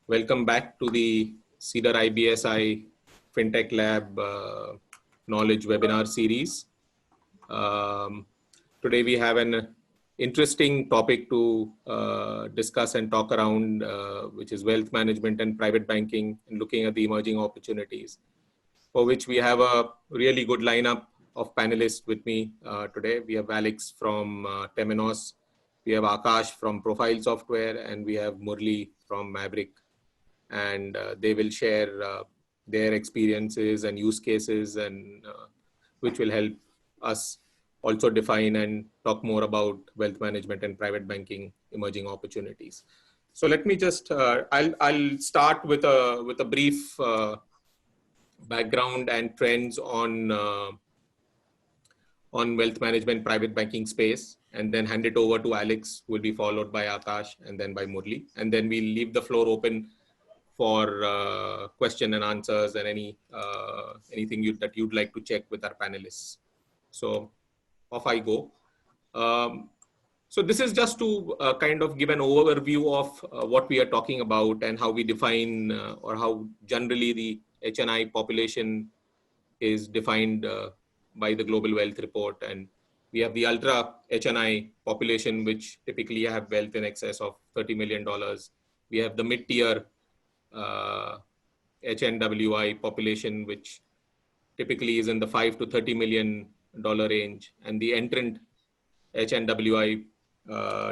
Welcome back to the CedarIBSI FinTech Lab Knowledge Webinar series. Today we have an interesting topic to discuss and talk around, which is wealth management and private banking, and looking at the emerging opportunities, for which we have a really good lineup of panelists with me today. We have Alex from Temenos, we have Akash from Profile Software, and we have Murli from Maverick. And they will share their experiences and use cases, and which will help us also define and talk more about wealth management and private banking emerging opportunities. So let me just, I'll start with a brief background and trends on wealth management, private banking space, and then hand it over to Alex, who will be followed by Akash and then by Murli. And then we'll leave the floor open for question and answers and anything that you'd like to check with our panelists. So off I go. So this is just to kind of give an overview of what we are talking about and how we define or how generally the HNI population is defined by the Global Wealth Report. And we have the ultra HNI population, which typically have wealth in excess of $30 million. We have the mid-tier HNWI population, which typically is in the $5 to $30 million range, and the entrant HNWI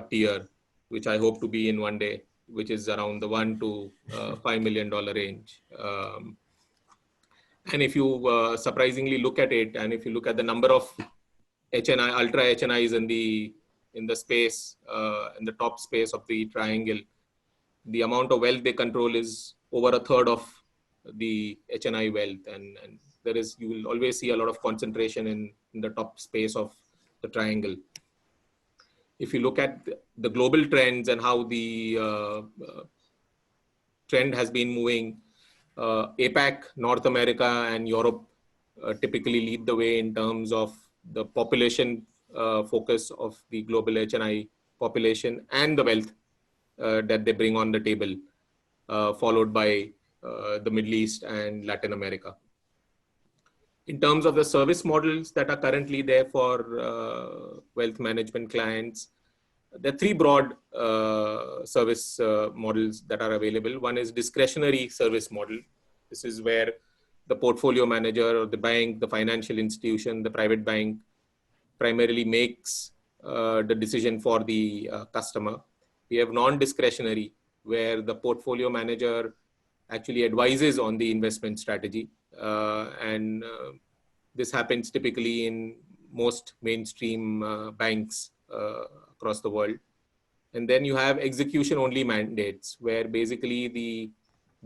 tier, which I hope to be in one day, which is around the $1 to $5 million range. And if you surprisingly look at it, and if you look at the number of HNI, ultra HNIs in the space, in the top space of the triangle, the amount of wealth they control is over a third of the HNI wealth. And there is, you will always see a lot of concentration in the top space of the triangle. If you look at the global trends and how the trend has been moving, APAC, North America and Europe typically lead the way in terms of the population focus of the global HNI population and the wealth that they bring on the table, followed by the Middle East and Latin America. In terms of the service models that are currently there for wealth management clients, there are three broad service models that are available. One is discretionary service model. This is where the portfolio manager or the bank, the financial institution, the private bank primarily makes the decision for the customer. We have non-discretionary, where the portfolio manager actually advises on the investment strategy. And this happens typically in most mainstream banks across the world. And then you have execution-only mandates, where basically the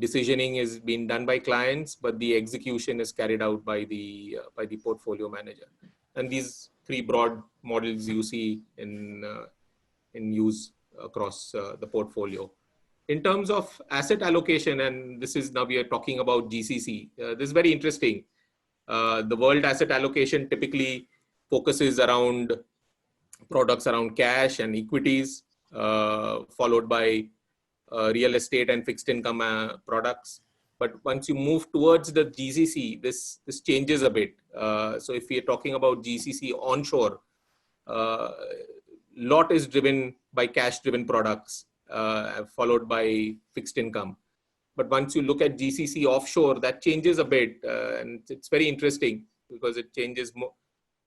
decisioning is being done by clients, but the execution is carried out by the portfolio manager. And these three broad models you see in use across the portfolio. In terms of asset allocation, and this is now we are talking about GCC, this is very interesting. The world asset allocation typically focuses around products around cash and equities, followed by real estate and fixed income products. But once you move towards the GCC, this changes a bit. So if we are talking about GCC onshore, lot is driven by cash-driven products, followed by fixed income. But once you look at GCC offshore, that changes a bit, and it's very interesting because it changes more.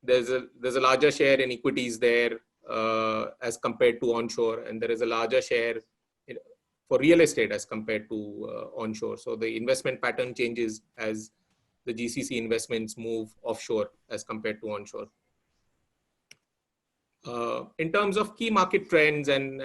There's a larger share in equities there as compared to onshore, and there is a larger share for real estate as compared to onshore. So the investment pattern changes as the GCC investments move offshore as compared to onshore. In terms of key market trends, and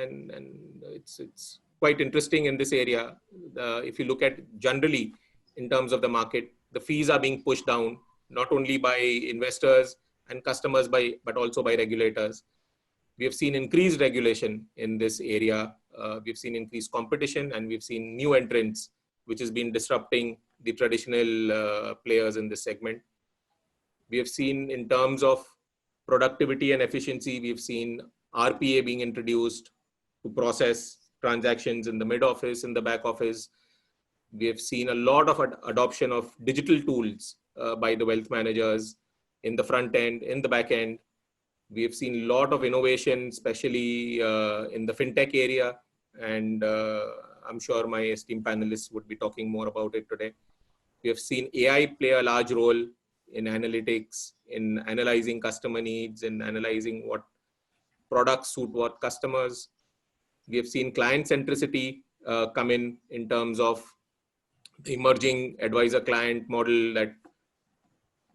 it's quite interesting in this area. If you look at generally in terms of the market, the fees are being pushed down, not only by investors and customers, but also by regulators. We have seen increased regulation in this area. We've seen increased competition, and we've seen new entrants, which has been disrupting the traditional players in this segment. We have seen in terms of productivity and efficiency, we've seen RPA being introduced to process transactions in the mid office, in the back office. We have seen a lot of adoption of digital tools by the wealth managers in the front end, in the back end. We have seen a lot of innovation, especially in the fintech area. And I'm sure my esteemed panelists would be talking more about it today. We have seen AI play a large role in analytics, in analyzing customer needs, in analyzing what products suit what customers. We have seen client centricity come in terms of the emerging advisor client model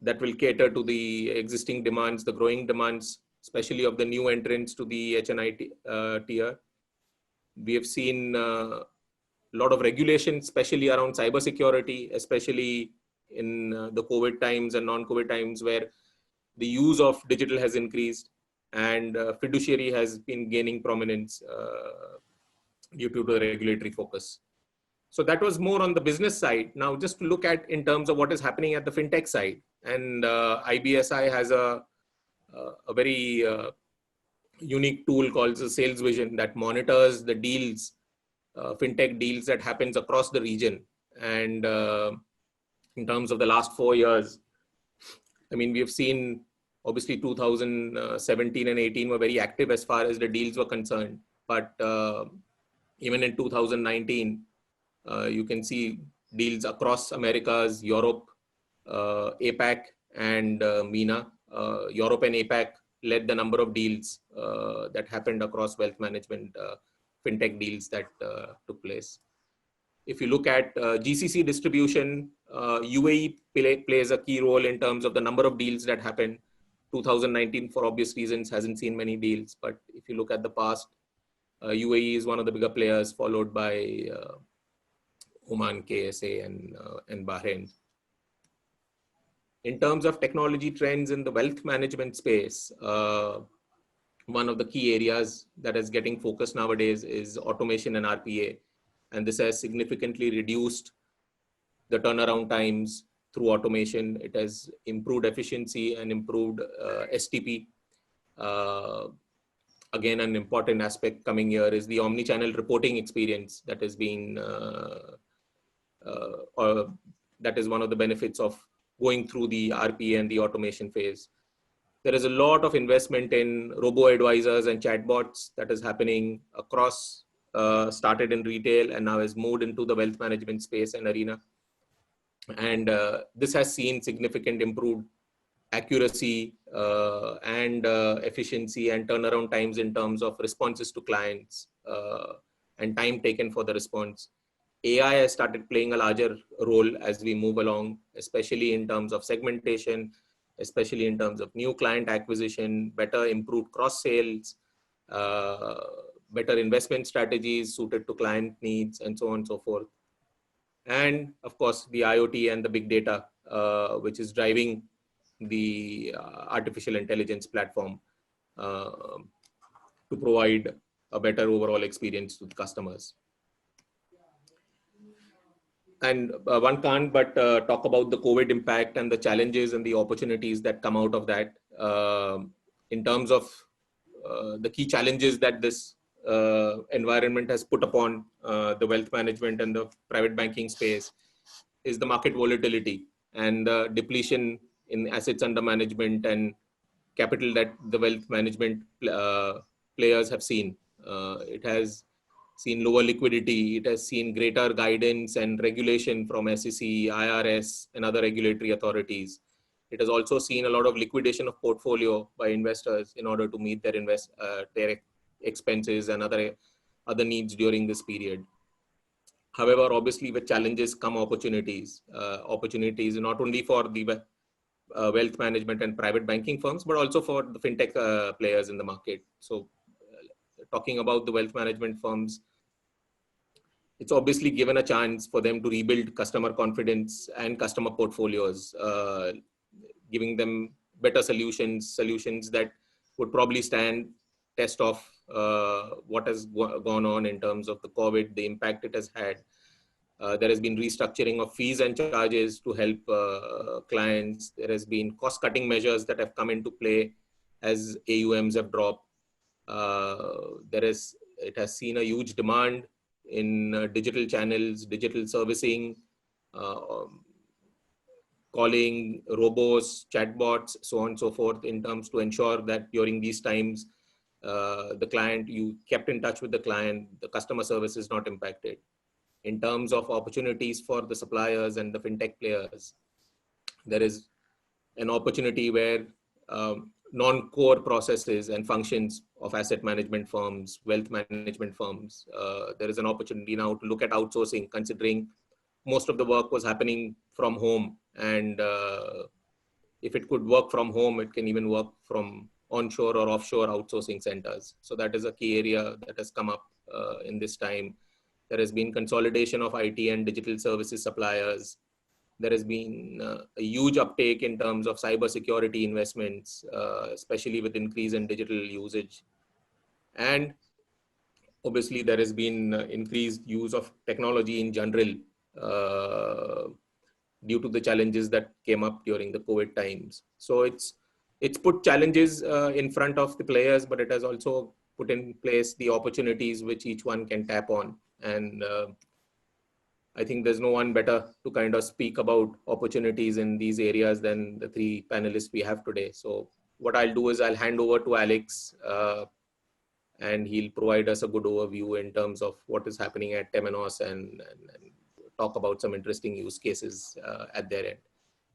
that will cater to the existing demands, the growing demands, especially of the new entrants to the HNI tier. We have seen a lot of regulation, especially around cybersecurity, especially in the COVID times and non-COVID times, where the use of digital has increased, and fiduciary has been gaining prominence due to the regulatory focus. So that was more on the business side. Now, just to look at in terms of what is happening at the fintech side, and IBSI has a very unique tool called the Sales Vision that monitors the deals, fintech deals that happens across the region. And in terms of the last 4 years, I mean, we have seen obviously 2017 and 18 were very active as far as the deals were concerned. But even in 2019, you can see deals across Americas, Europe, APAC, and MENA. Europe and APAC led the number of deals that happened across wealth management, fintech deals that took place. If you look at GCC Distribution, UAE plays a key role in terms of the number of deals that happened. 2019, for obvious reasons, hasn't seen many deals. But if you look at the past, UAE is one of the bigger players, followed by Oman, KSA, and Bahrain. In terms of technology trends in the wealth management space, one of the key areas that is getting focused nowadays is automation and RPA. And this has significantly reduced the turnaround times through automation. It has improved efficiency and improved STP. Again, an important aspect coming here is the omni-channel reporting experience that has been that is one of the benefits of going through the RPA and the automation phase. There is a lot of investment in robo-advisors and chatbots that is happening across, started in retail and now has moved into the wealth management space and arena. And this has seen significant improved accuracy and efficiency and turnaround times in terms of responses to clients and time taken for the response. AI has started playing a larger role as we move along, especially in terms of segmentation, especially in terms of new client acquisition, better improved cross sales, better investment strategies suited to client needs, and so on and so forth. And of course, the IoT and the big data, which is driving the artificial intelligence platform to provide a better overall experience to the customers. And one can't but talk about the COVID impact and the challenges and the opportunities that come out of that. In terms of the key challenges that this environment has put upon the wealth management and the private banking space is the market volatility and the depletion in assets under management and capital that the wealth management players have seen. It has seen lower liquidity. It has seen greater guidance and regulation from SEC, IRS, and other regulatory authorities. It has also seen a lot of liquidation of portfolio by investors in order to meet their expenses and other needs during this period. However, obviously, with challenges come opportunities. Opportunities not only for the wealth management and private banking firms, but also for the fintech players in the market. So, talking about the wealth management firms, it's obviously given a chance for them to rebuild customer confidence and customer portfolios, giving them better solutions that would probably stand test of what has gone on in terms of the COVID, the impact it has had. There has been restructuring of fees and charges to help clients. There has been cost-cutting measures that have come into play as AUMs have dropped. It has seen a huge demand in digital channels, digital servicing, calling, robos, chatbots, so on and so forth, in terms to ensure that during these times, the client, you kept in touch with the client, the customer service is not impacted. In terms of opportunities for the suppliers and the fintech players, there is an opportunity where non-core processes and functions of asset management firms, wealth management firms, there is an opportunity now to look at outsourcing, considering most of the work was happening from home. And if it could work from home, it can even work from onshore or offshore outsourcing centers. So that is a key area that has come up in this time. There has been consolidation of IT and digital services suppliers. There has been a huge uptake in terms of cybersecurity investments, especially with increase in digital usage. And obviously there has been increased use of technology in general due to the challenges that came up during the COVID times. So it's put challenges in front of the players, but it has also put in place the opportunities which each one can tap on. And I think there's no one better to kind of speak about opportunities in these areas than the three panelists we have today. So what I'll do is I'll hand over to Alex and he'll provide us a good overview in terms of what is happening at Temenos and talk about some interesting use cases at their end.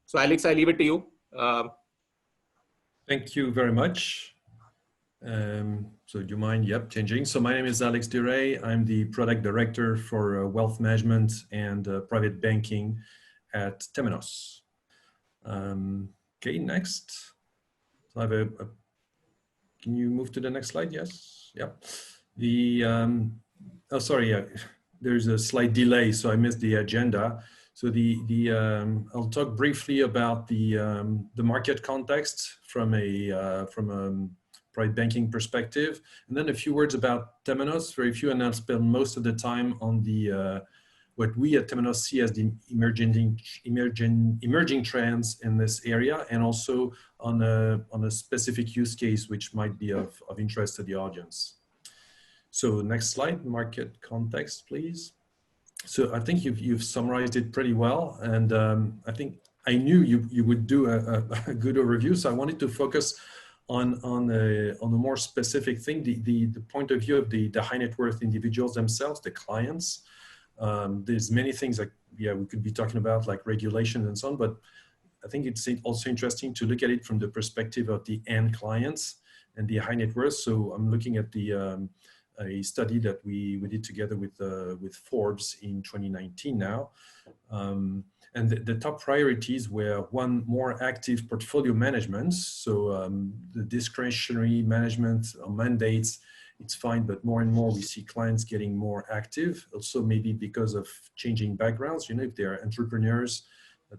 So Alex, I leave it to you. Thank you very much. So do you mind? Yep, changing. So my name is Alex Duray. I'm the product director for wealth management and private banking at Temenos. Okay, next. So I have can you move to the next slide? Yes. Yep. Oh, sorry. Yeah. There's a slight delay, so I missed the agenda. So I'll talk briefly about the market context from a private banking perspective, and then a few words about Temenos, very few, and I'll spend most of the time on the what we at Temenos see as the emerging trends in this area, and also on a specific use case which might be of interest to the audience. So next slide, market context, please. So I think you've summarized it pretty well, and I think I knew you would do a good overview. So I wanted to focus on a more specific thing, the point of view of the high net worth individuals themselves, the clients. There's many things that we could be talking about, like regulation and so on, but I think it's also interesting to look at it from the perspective of the end clients and the high net worth. So I'm looking at a study that we did together with Forbes in 2019 now. And the top priorities were, one, more active portfolio management. So the discretionary management mandates, it's fine, but more and more we see clients getting more active. Also maybe because of changing backgrounds, you know, if they're entrepreneurs,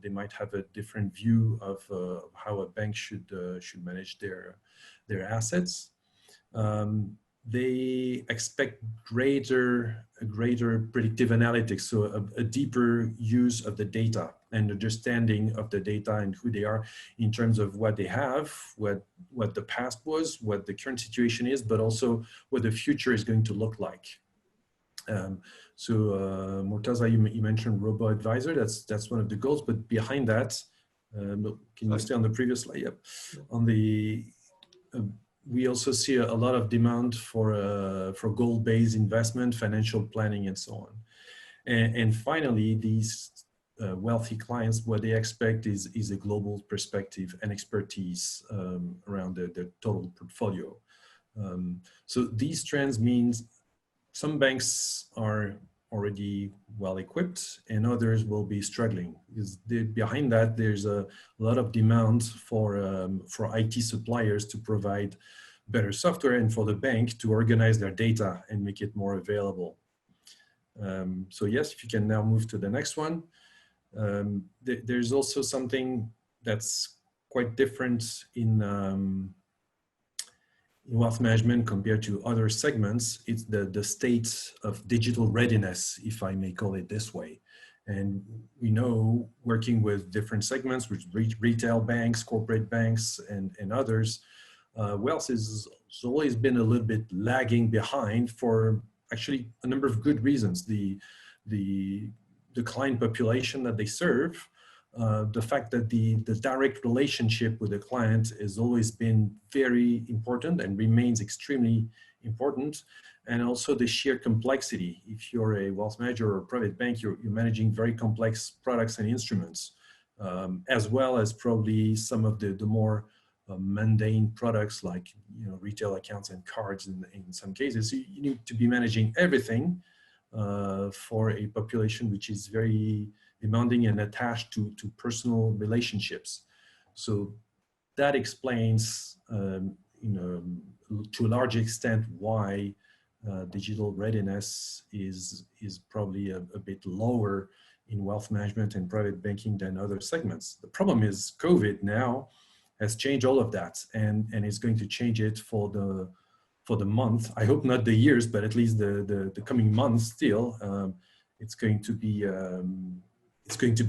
they might have a different view of how a bank should manage their assets. They expect greater predictive analytics, so a deeper use of the data and understanding of the data and who they are in terms of what they have, what the past was, what the current situation is, but also what the future is going to look like. Murtaza, you mentioned robo-advisor, that's one of the goals, but behind that, can you stay on the previous slide? Yep. On the we also see a lot of demand for goal-based investment, financial planning, and so on. And finally, these wealthy clients, what they expect is a global perspective and expertise around their total portfolio. So these trends means some banks are already well equipped and others will be struggling. Behind that, there's a lot of demand for IT suppliers to provide better software and for the bank to organize their data and make it more available. So yes, if you can now move to the next one. There's also something that's quite different in wealth management compared to other segments. It's the state of digital readiness, if I may call it this way. And we know, working with different segments, with retail banks, corporate banks, and others, wealth has always been a little bit lagging behind for actually a number of good reasons. The client population that they serve, the fact that the direct relationship with the client has always been very important and remains extremely important, and also the sheer complexity. If you're a wealth manager or a private bank, you're managing very complex products and instruments, as well as probably some of the more mundane products like retail accounts and cards in some cases. So you need to be managing everything for a population which is very demanding and attached to personal relationships. So that explains, to a large extent, why digital readiness is probably a bit lower in wealth management and private banking than other segments. The problem is COVID now has changed all of that, and it's going to change it for the month. I hope not the years, but at least the coming months still. It's going to be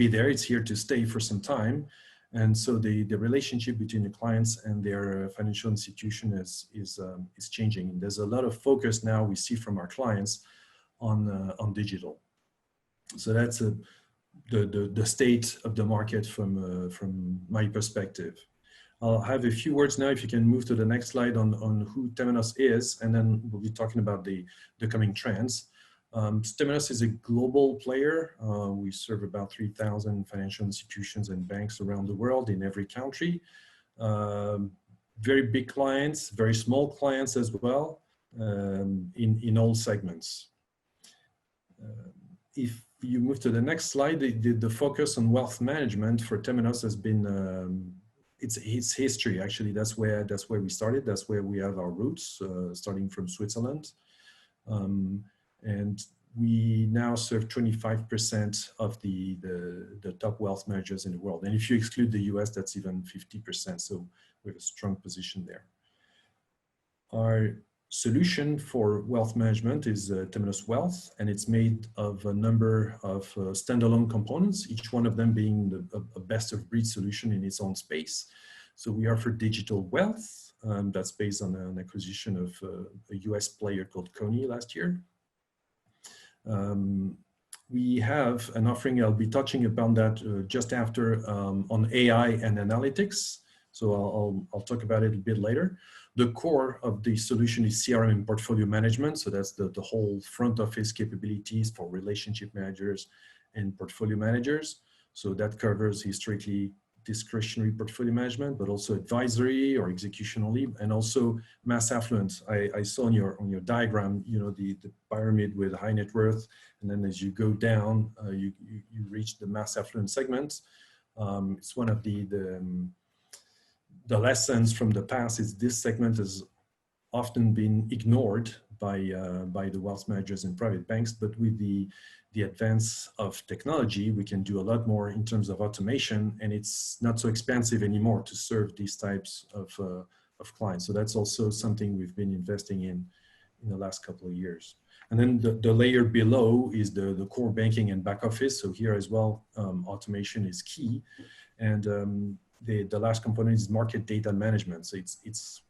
there. It's here to stay for some time. And so the relationship between the clients and their financial institution is changing. And there's a lot of focus now we see from our clients on digital. So that's the state of the market from my perspective. I'll have a few words now, if you can move to the next slide, on who Temenos is, and then we'll be talking about the coming trends. Temenos is a global player. We serve about 3,000 financial institutions and banks around the world in every country. Very big clients, very small clients as well, in all segments. If you move to the next slide, the focus on wealth management for Temenos has been, it's history, actually. That's where we started. That's where we have our roots, starting from Switzerland. And we now serve 25% of the top wealth managers in the world. And if you exclude the US, that's even 50%. So we have a strong position there. Our solution for wealth management is Temenos Wealth, and it's made of a number of standalone components, each one of them being a best of breed solution in its own space. So we offer digital wealth, that's based on an acquisition of a US player called Coney last year. We have an offering, I'll be touching upon that just after, on AI and analytics. So I'll talk about it a bit later. The core of the solution is CRM and portfolio management. So that's the whole front office capabilities for relationship managers and portfolio managers. So that covers historically discretionary portfolio management, but also advisory or executional lead, and also mass affluent. I saw on your diagram, the pyramid with high net worth, and then as you go down, you reach the mass affluent segment. It's one of the lessons from the past is this segment has often been ignored by the wealth managers and private banks, but with the advance of technology, we can do a lot more in terms of automation, and it's not so expensive anymore to serve these types of clients. So that's also something we've been investing in the last couple of years. And then the layer below is the core banking and back office. So here as well, automation is key. And the last component is market data management. So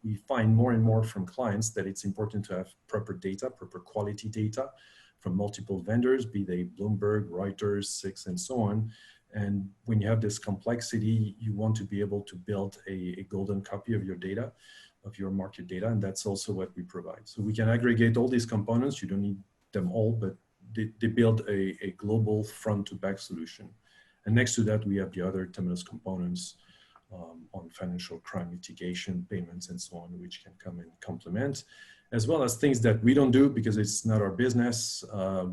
we find more and more from clients that it's important to have proper data, proper quality data from multiple vendors, be they Bloomberg, Reuters, SIX, and so on. And when you have this complexity, you want to be able to build a golden copy of your data, of your market data, and that's also what we provide. So we can aggregate all these components. You don't need them all, but they build a global front to back solution. And next to that, we have the other Temenos components on financial crime mitigation, payments, and so on, which can come and complement, as well as things that we don't do because it's not our business.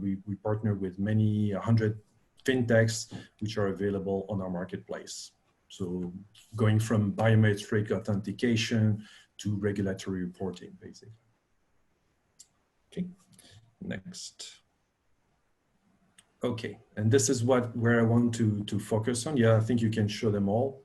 We partner with many 100 fintechs, which are available on our marketplace. So going from biometric authentication to regulatory reporting, basically. Okay, next. Okay, and this is where I want to focus on. Yeah, I think you can show them all.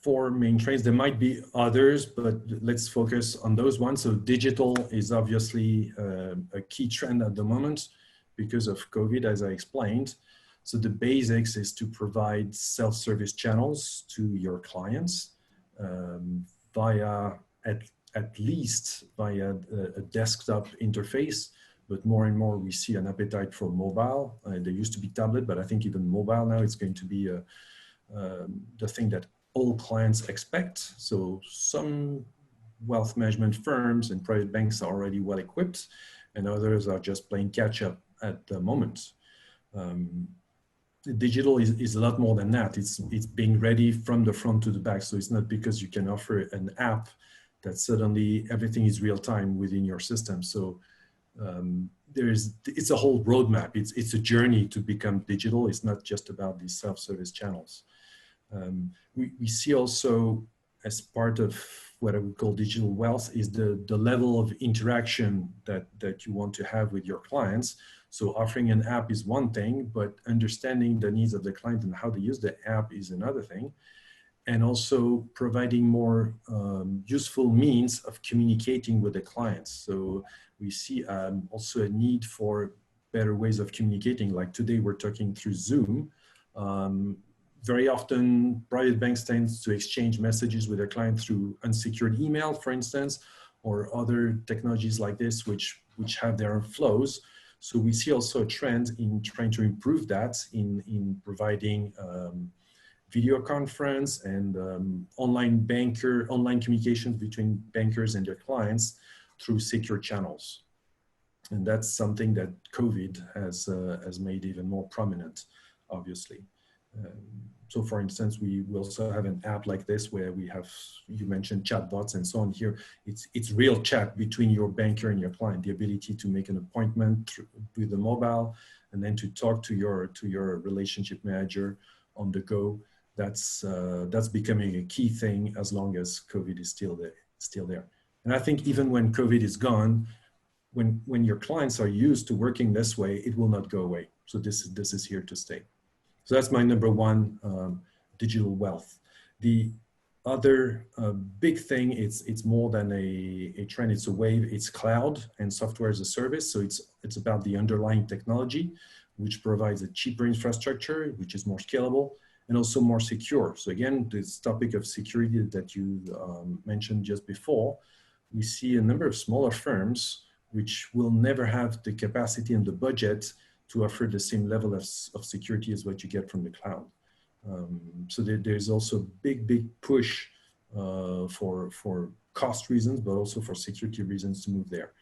Four main trends. There might be others, but let's focus on those ones. So digital is obviously a key trend at the moment because of COVID, as I explained. So the basics is to provide self-service channels to your clients via at least via a desktop interface, but more and more we see an appetite for mobile. There used to be tablet, but I think even mobile now it's going to be the thing that all clients expect. So some wealth management firms and private banks are already well equipped, and others are just playing catch up at the moment. Digital is a lot more than that. It's being ready from the front to the back. So it's not because you can offer an app that suddenly everything is real time within your system. So it's a whole roadmap. It's a journey to become digital. It's not just about these self-service channels. We see also, as part of what I would call digital wealth, is the level of interaction that you want to have with your clients. So offering an app is one thing, but understanding the needs of the client and how to use the app is another thing. And also providing more useful means of communicating with the clients. So we see also a need for better ways of communicating. Like today we're talking through Zoom. Very often private banks tend to exchange messages with their client through unsecured email, for instance, or other technologies like this, which have their own flows. So we see also a trend in trying to improve that in providing video conference and online communications between bankers and their clients through secure channels. And that's something that COVID has made even more prominent, obviously. So for instance, we also have an app like this where we have, you mentioned chatbots and so on here. It's real chat between your banker and your client, the ability to make an appointment with the mobile and then to talk to your relationship manager on the go. That's becoming a key thing as long as COVID is still there. And I think even when COVID is gone, when your clients are used to working this way, it will not go away. So this is here to stay. So that's my number one, digital wealth. The other big thing, it's more than a trend, it's a wave, it's cloud and software as a service. So it's about the underlying technology, which provides a cheaper infrastructure, which is more scalable and also more secure. So again, this topic of security that you mentioned just before, we see a number of smaller firms which will never have the capacity and the budget to offer the same level of security as what you get from the cloud. So there's also a big push for cost reasons, but also for security reasons to move there.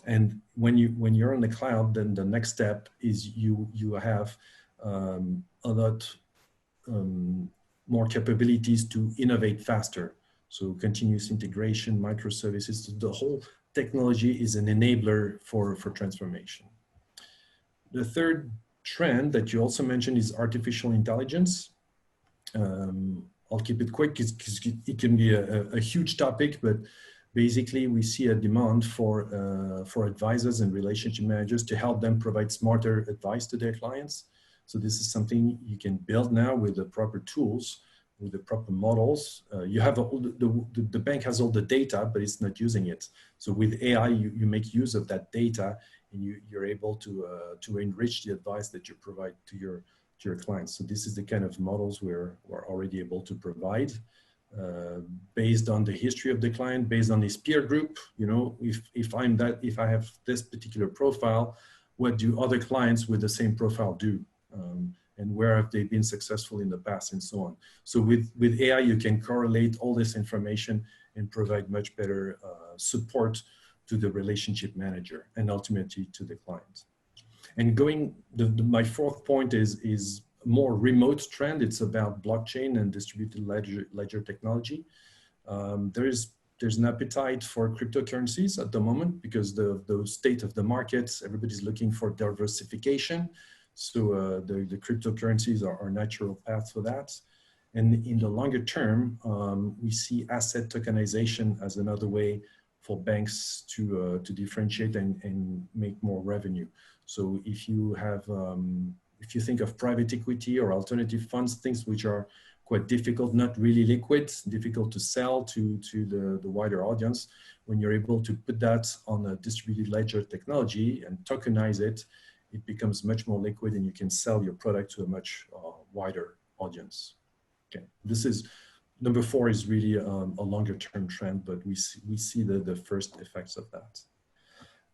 And when you're on the cloud, then the next step is you have a lot more capabilities to innovate faster. So continuous integration, microservices, the whole technology is an enabler for transformation. The third trend that you also mentioned is artificial intelligence. I'll keep it quick because it can be a huge topic, but basically we see a demand for advisors and relationship managers to help them provide smarter advice to their clients. So this is something you can build now with the proper tools, with the proper models. You have the bank has all the data, but it's not using it. So with AI, you make use of that data and you're able to enrich the advice that you provide to your clients. So this is the kind of models we're already able to provide based on the history of the client, based on his peer group. You know, if I have this particular profile, what do other clients with the same profile do? And where have they been successful in the past and so on. So with AI, you can correlate all this information and provide much better support to the relationship manager and ultimately to the client. And my fourth point is more remote trend. It's about blockchain and distributed ledger technology. There's an appetite for cryptocurrencies at the moment because the state of the markets, everybody's looking for diversification. So the cryptocurrencies are natural paths for that. And in the longer term, we see asset tokenization as another way for banks to differentiate and make more revenue. So if you think of private equity or alternative funds, things which are quite difficult, not really liquid, difficult to sell to the wider audience, when you're able to put that on a distributed ledger technology and tokenize it, it becomes much more liquid and you can sell your product to a much wider audience. Okay, this is number 4 is really a longer term trend, but we see the first effects of that.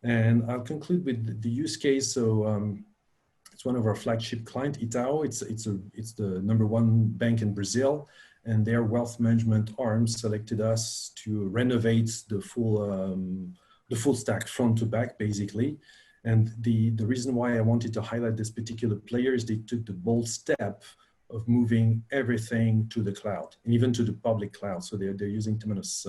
And I'll conclude with the use case. So it's one of our flagship client, Itaú. It's the number 1 bank in Brazil, and their wealth management arm selected us to renovate the full stack front to back, basically. And the reason why I wanted to highlight this particular player is they took the bold step of moving everything to the cloud, and even to the public cloud. So they're using Temenos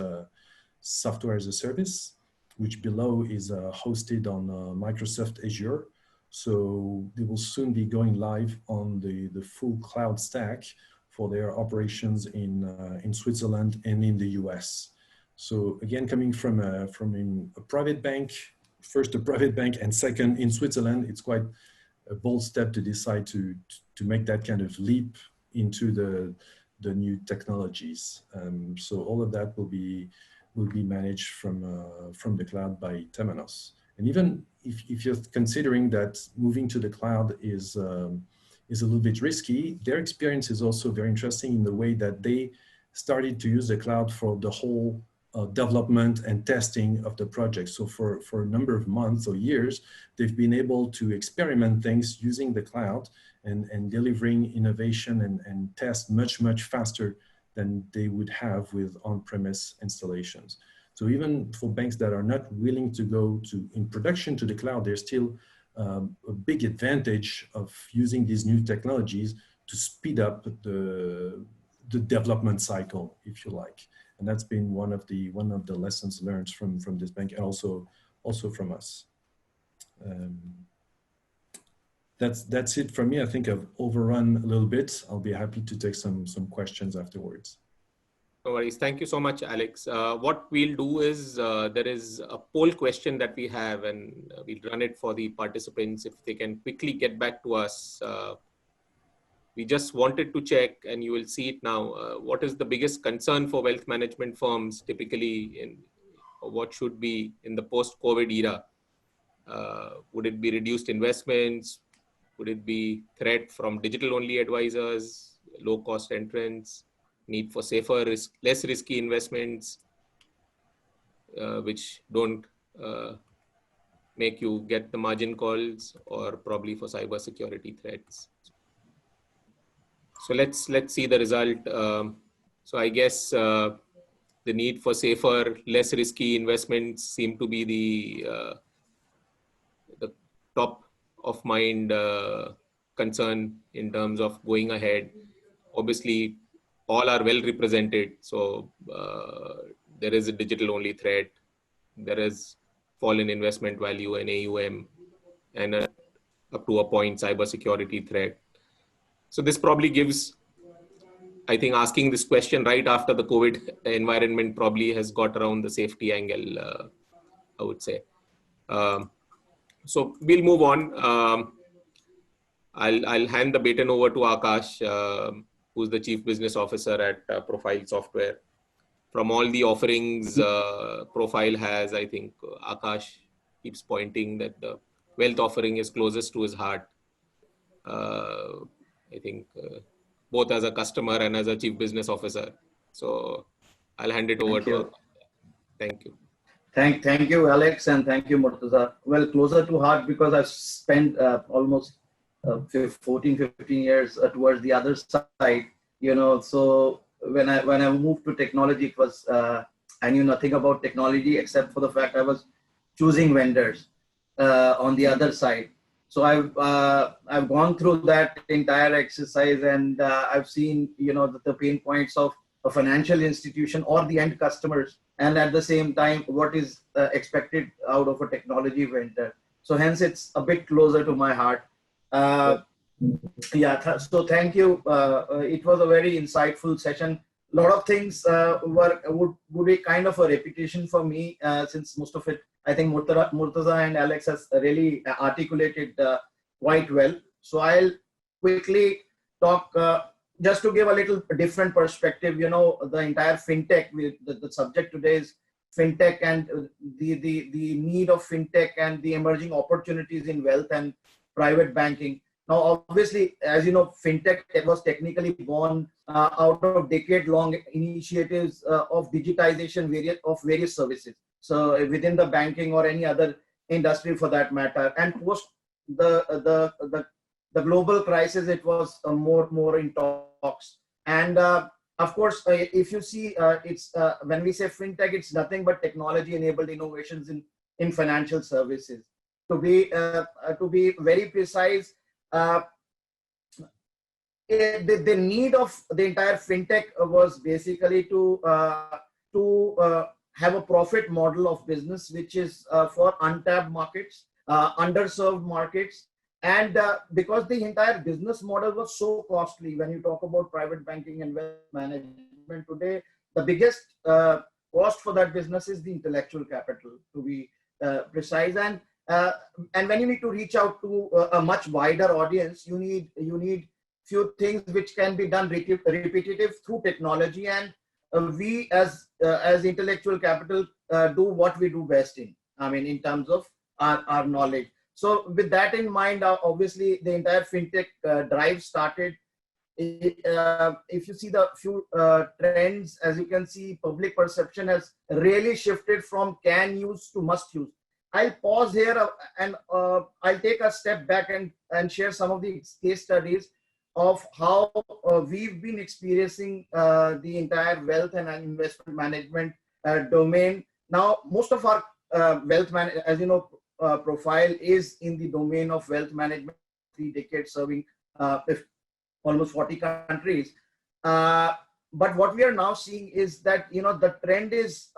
software as a service, which below is hosted on Microsoft Azure. So they will soon be going live on the full cloud stack for their operations in Switzerland and in the US. So again, coming from a private bank, first a private bank, and second in Switzerland, it's quite a bold step to decide to make that kind of leap into the new technologies. So all of that will be managed from the cloud by Temenos. And even if you're considering that moving to the cloud is a little bit risky, their experience is also very interesting in the way that they started to use the cloud for the whole development and testing of the project. So for a number of months or years, they've been able to experiment things using the cloud and delivering innovation and test much faster than they would have with on-premise installations. So even for banks that are not willing to go in production to the cloud, there's still a big advantage of using these new technologies to speed up the development cycle, if you like. And that's been one of the lessons learned from this bank, and also from us. That's it from me. I think I've overrun a little bit. I'll be happy to take some questions afterwards. No worries. Thank you so much, Alex. What we'll do is there is a poll question that we have, and we'll run it for the participants if they can quickly get back to us. We just wanted to check, and you will see it now. What is the biggest concern for wealth management firms typically or what should be in the post-COVID era? Would it be reduced investments? Would it be threat from digital-only advisors, low-cost entrants, need for safer, less risky investments, which don't make you get the margin calls, or probably for cybersecurity threats? So let's see the result. So I guess the need for safer, less risky investments seem to be the top of mind concern in terms of going ahead. Obviously, all are well represented. So there is a digital only threat. There is fall in investment value and AUM, and up to a point cybersecurity threat. So this probably gives, I think asking this question right after the COVID environment probably has got around the safety angle, I would say. So we'll move on. I'll hand the baton over to Akash, who's the Chief Business Officer at Profile Software. From all the offerings Profile has, I think Akash keeps pointing that the wealth offering is closest to his heart. I think both as a customer and as a Chief Business Officer. So I'll hand it over to Akash. Thank you. Thank you, Alex, and thank you, Murtaza. Well, closer to heart because I've spent almost 14, 15 years towards the other side, so when I moved to technology, it was, I knew nothing about technology except for the fact I was choosing vendors on the other side. So I've gone through that entire exercise, and I've seen, the pain points of a financial institution or the end customers, and at the same time, what is expected out of a technology vendor. So hence, it's a bit closer to my heart. So thank you. It was a very insightful session. A lot of things would be kind of a repetition for me, since most of it, I think Murtaza and Alex has really articulated quite well. So I'll quickly talk, just to give a little different perspective. The entire fintech, the subject today is fintech and the need of fintech and the emerging opportunities in wealth and private banking. Now, obviously, as you know, fintech was technically born out of decade-long initiatives of digitization of various services. So within the banking or any other industry for that matter, and post the global crisis, it was more in talks. And of course, if you see, it's when we say fintech, it's nothing but technology-enabled innovations in financial services. To be very precise, the need of the entire fintech was basically to have a profit model of business, which is for untapped markets, underserved markets. And because the entire business model was so costly, when you talk about private banking and wealth management today, the biggest cost for that business is the intellectual capital, to be precise. And when you need to reach out to a much wider audience, you need few things which can be done repetitive through technology. And we as intellectual capital do what we do best in. I mean, in terms of our knowledge. So with that in mind, obviously the entire fintech drive started. If you see the few trends, as you can see, public perception has really shifted from can use to must use. I'll pause here and I'll take a step back and share some of the case studies of how we've been experiencing the entire wealth and investment management domain. Now, most of our wealth management, as you know, profile is in the domain of wealth management, 3 decades serving almost 40 countries. But what we are now seeing is that, you know, the trend is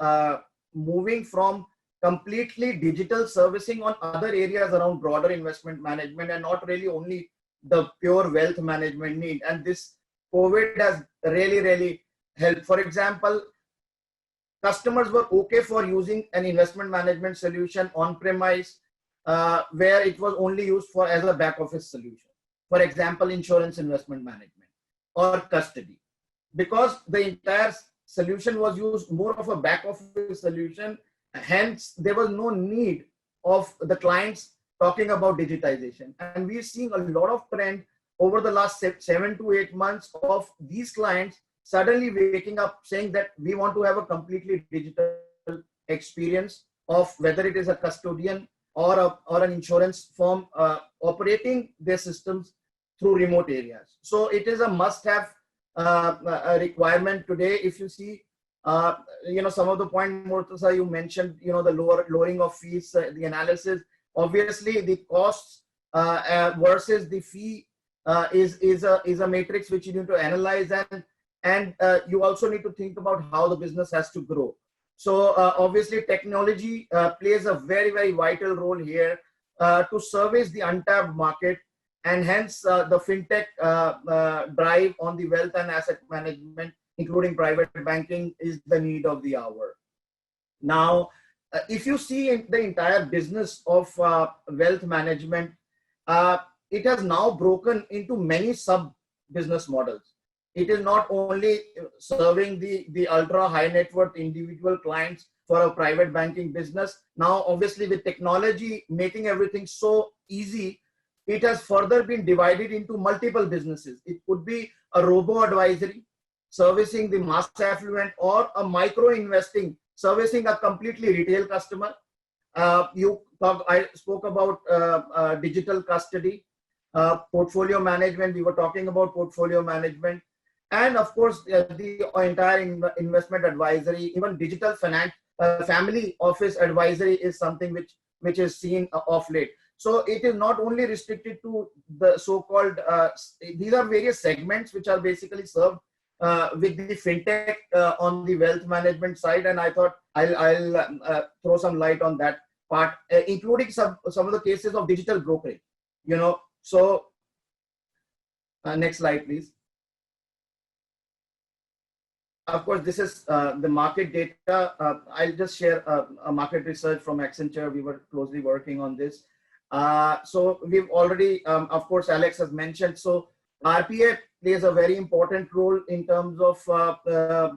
moving from completely digital servicing on other areas around broader investment management and not really only the pure wealth management need. And this COVID has really helped. For example, customers were okay for using an investment management solution on-premise where it was only used for as a back office solution. For example, insurance investment management or custody. Because the entire solution was used more of a back office solution, hence there was no need of the clients talking about digitization. And we're seeing a lot of trend over the last 7 to 8 months of these clients suddenly waking up saying that we want to have a completely digital experience of whether it is a custodian or an insurance firm operating their systems through remote areas. So it is a must-have requirement today. If you see, you know, some of the point, Murtaza, you mentioned, you know, the lowering of fees, the analysis. Obviously, the costs versus the fee is a matrix which you need to analyze, and you also need to think about how the business has to grow. So obviously, technology plays a very vital role here to service the untapped market, and hence the fintech drive on the wealth and asset management, including private banking, is the need of the hour. Now, if you see in the entire business of wealth management, it has now broken into many sub-business models. It is not only serving the ultra high net worth individual clients for a private banking business. Now, obviously, with technology making everything so easy, it has further been divided into multiple businesses. It could be a robo-advisory, servicing the mass affluent, or a micro investing, servicing a completely retail customer. I spoke about digital custody, portfolio management. We were talking about portfolio management. And of course, the entire investment advisory, even digital finance, family office advisory is something which is seen of late. So it is not only restricted to the so-called, these are various segments which are basically served with the fintech on the wealth management side. And I thought I'll throw some light on that part, including some of the cases of digital brokerage, you know. So next slide, please. Of course, this is the market data. I'll just share a market research from Accenture. We were closely working on this. So we've already, of course, Alex has mentioned. So RPA plays a very important role in terms of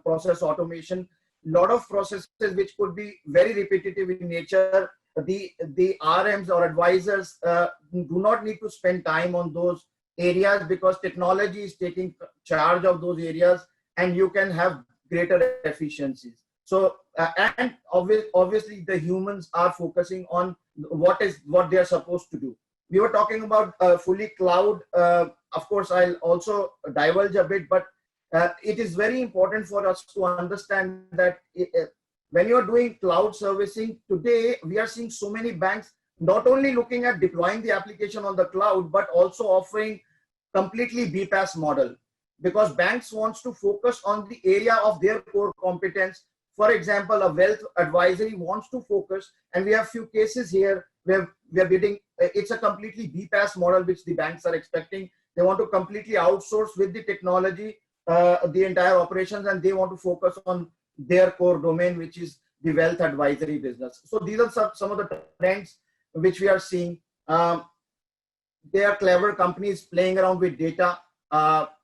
process automation. A lot of processes which could be very repetitive in nature the RMs or advisors do not need to spend time on those areas, because technology is taking charge of those areas, and you can have greater efficiencies. So and obviously the humans are focusing on what they are supposed to do. We were talking about fully cloud. Of course, I'll also divulge a bit, but it is very important for us to understand that when you're doing cloud servicing today, we are seeing so many banks not only looking at deploying the application on the cloud, but also offering completely BPaaS model, because banks wants to focus on the area of their core competence. For example, a wealth advisory wants to focus, and we have few cases here where we are bidding. It's a completely BPaaS model which the banks are expecting. They want to completely outsource with the technology the entire operations, and they want to focus on their core domain, which is the wealth advisory business. So these are some of the trends which we are seeing. There are clever companies playing around with data.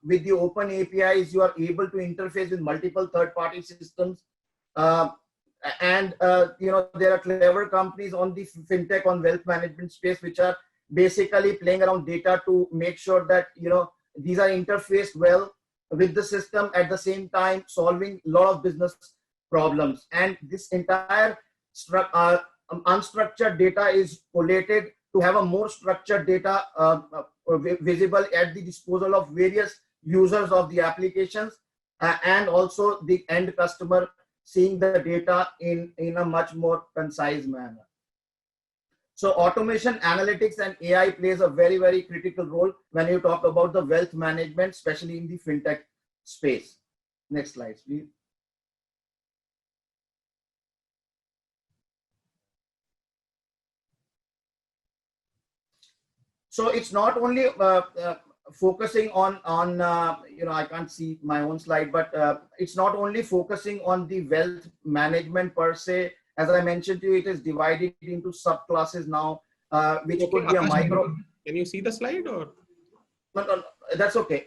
With the open APIs, you are able to interface with multiple third-party systems. And there are clever companies on the fintech, on wealth management space, which are basically playing around data to make sure that these are interfaced well with the system, at the same time solving a lot of business problems. And this entire unstructured data is collated to have a more structured data visible at the disposal of various users of the applications, and also the end customer seeing the data in a much more concise manner. So automation, analytics, and AI plays a very, very critical role when you talk about the wealth management, especially in the fintech space. Next slide, please. So it's not only focusing on I can't see my own slide, but it's not only focusing on the wealth management per se. As I mentioned to you, it is divided into subclasses now, which could be a micro. Can you see the slide or? No, that's okay.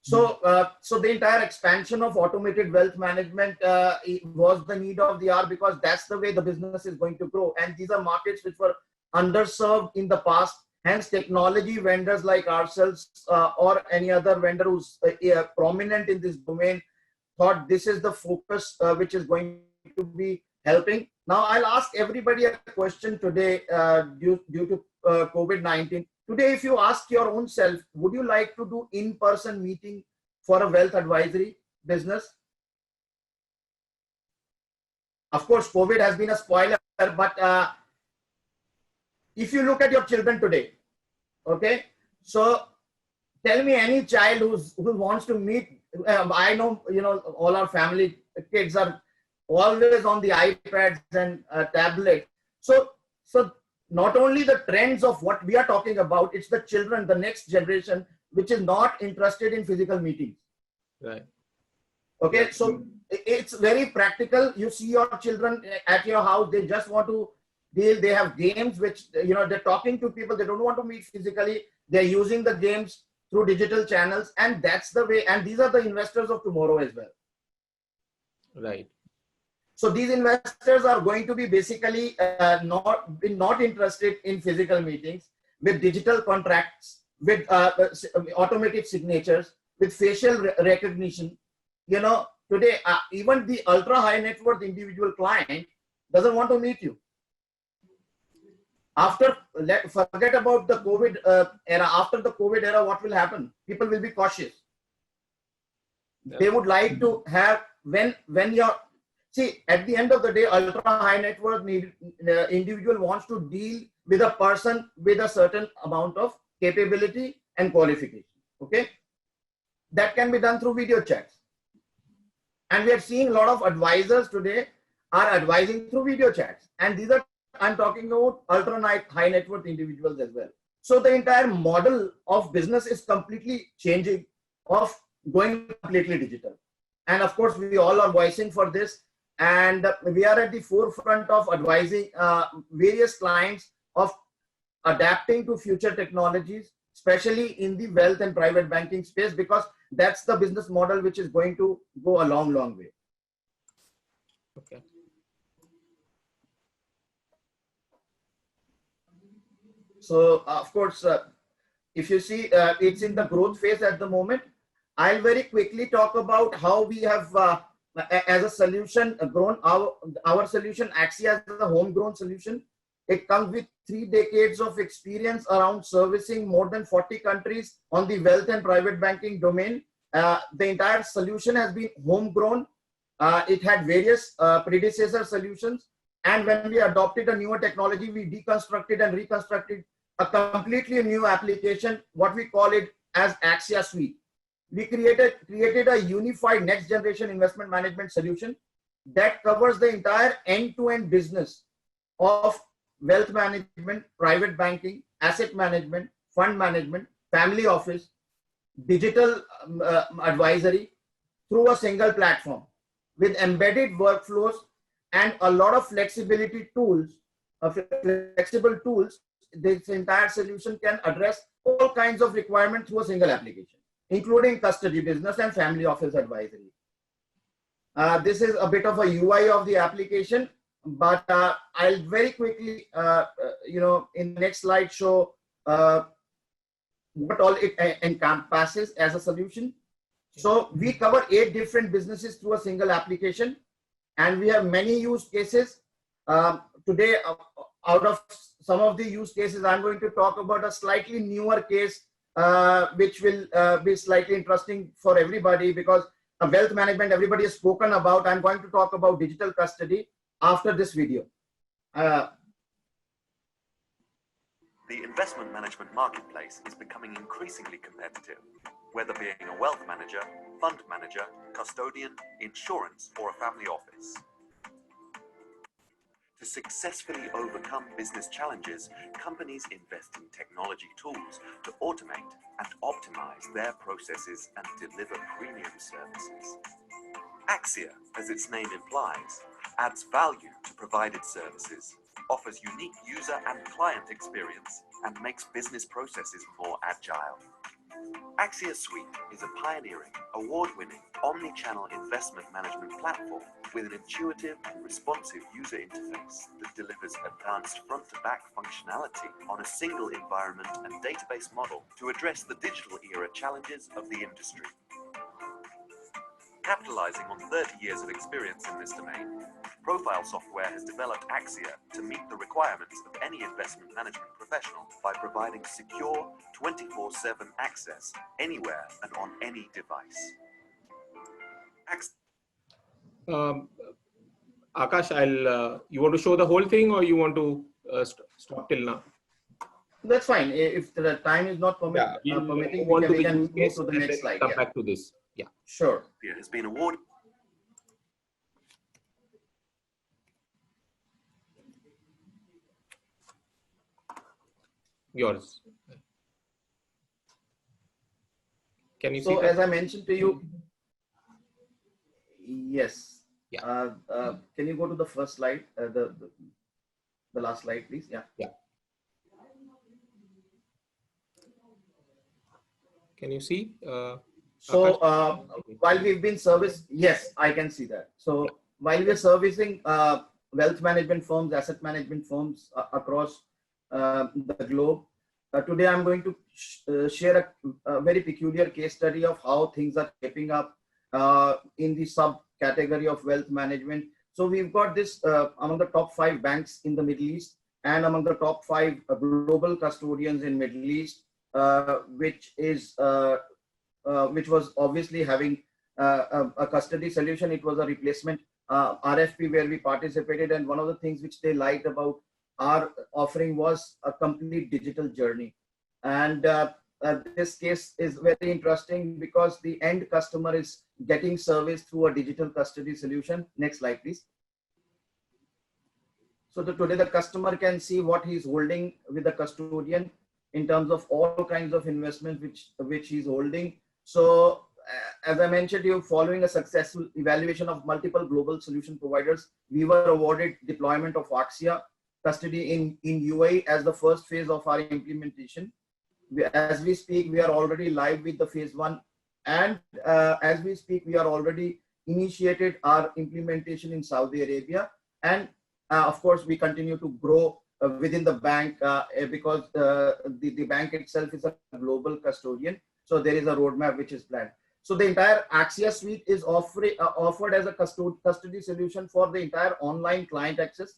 So the entire expansion of automated wealth management was the need of the hour, because that's the way the business is going to grow. And these are markets which were underserved in the past. Hence, technology vendors like ourselves or any other vendor who's prominent in this domain thought this is the focus which is going to be helping. Now, I'll ask everybody a question today due to COVID-19. Today, if you ask your own self, would you like to do in-person meeting for a wealth advisory business? Of course, COVID has been a spoiler, but if you look at your children today, okay, so tell me any child who wants to meet. I know all our family kids are always on the iPads and tablets. So not only the trends of what we are talking about, it's the children, the next generation, which is not interested in physical meetings. Right. Okay, so it's very practical. You see your children at your house, they just want to deal. They have games which they're talking to people. They don't want to meet physically. They're using the games through digital channels, and that's the way. And these are the investors of tomorrow as well. Right. So these investors are going to be basically not interested in physical meetings, with digital contracts, with automated signatures, with facial recognition. Today even the ultra high net worth individual client doesn't want to meet you. Forget about the COVID era. After the COVID era, what will happen? People will be cautious. Yeah. They would like to have when you're. See, at the end of the day, ultra high net worth individual wants to deal with a person with a certain amount of capability and qualification. Okay, that can be done through video chats, and we are seeing a lot of advisors today are advising through video chats, and these are, I'm talking about ultra high net worth individuals as well. So the entire model of business is completely changing, of going completely digital, and of course we all are voicing for this. And we are at the forefront of advising various clients of adapting to future technologies, especially in the wealth and private banking space, because that's the business model which is going to go a long, long way. Okay. So of course, if you see, it's in the growth phase at the moment. I'll very quickly talk about how we have, as a solution, grown our solution. Axia is a homegrown solution. It comes with 3 decades of experience around servicing more than 40 countries on the wealth and private banking domain. The entire solution has been homegrown. It had various predecessor solutions. And when we adopted a newer technology, we deconstructed and reconstructed a completely new application, what we call it as Axia Suite. We created a unified next generation investment management solution that covers the entire end-to-end business of wealth management, private banking, asset management, fund management, family office, digital advisory through a single platform with embedded workflows and a lot of flexibility tools, flexible tools. This entire solution can address all kinds of requirements through a single application, including custody, business, and family office advisory. This is a bit of a UI of the application, but I'll very quickly, in the next slide, show what all it encompasses as a solution. So we cover 8 different businesses through a single application, and we have many use cases. Today, out of some of the use cases, I'm going to talk about a slightly newer case, which will be slightly interesting for everybody, because wealth management everybody has spoken about. I'm going to talk about digital custody after this video. The investment management marketplace is becoming increasingly competitive, whether being a wealth manager, fund manager, custodian, insurance, or a family office. To successfully overcome business challenges, companies invest in technology tools to automate and optimize their processes and deliver premium services. Axia, as its name implies, adds value to provided services, offers unique user and client experience, and makes business processes more agile. Axia Suite is a pioneering, award-winning, omni-channel investment management platform with an intuitive and responsive user interface that delivers advanced front-to-back functionality on a single environment and database model to address the digital era challenges of the industry. Capitalizing on 30 years of experience in this domain, Profile Software has developed Axia to meet the requirements of any investment management professional by providing secure 24/7 access anywhere and on any device. Akash, you want to show the whole thing, or you want to stop till now? That's fine. If the time is not permitting, we can move to the next slide. Come back to this. Yeah, sure. It has been awarded. Yours. Can you see? So as I mentioned to you, yes. Yeah. Can you go to the first slide, the last slide, please? Yeah. Yeah. Can you see? So while we've been serviced, yes, I can see that. So while we're servicing wealth management firms, asset management firms across the globe, today I'm going to share a very peculiar case study of how things are shaping up in the subcategory of wealth management. So we've got this among the top 5 banks in the Middle East and among the top 5 global custodians in Middle East, which was obviously having a custody solution. It was a replacement RFP where we participated, and one of the things which they liked about our offering was a complete digital journey. And this case is very interesting because the end customer is getting service through a digital custody solution. Next slide, please. So today the customer can see what he's holding with the custodian in terms of all kinds of investments which he's holding. So as I mentioned to you, following a successful evaluation of multiple global solution providers, we were awarded deployment of Axia custody in UAE as the first phase of our implementation. As we speak, we are already live with the phase 1, and as we speak, we are already initiated our implementation in Saudi Arabia, and of course we continue to grow within the bank because the bank itself is a global custodian. So there is a roadmap which is planned. So the entire Axia suite is offered as a custody solution for the entire online client access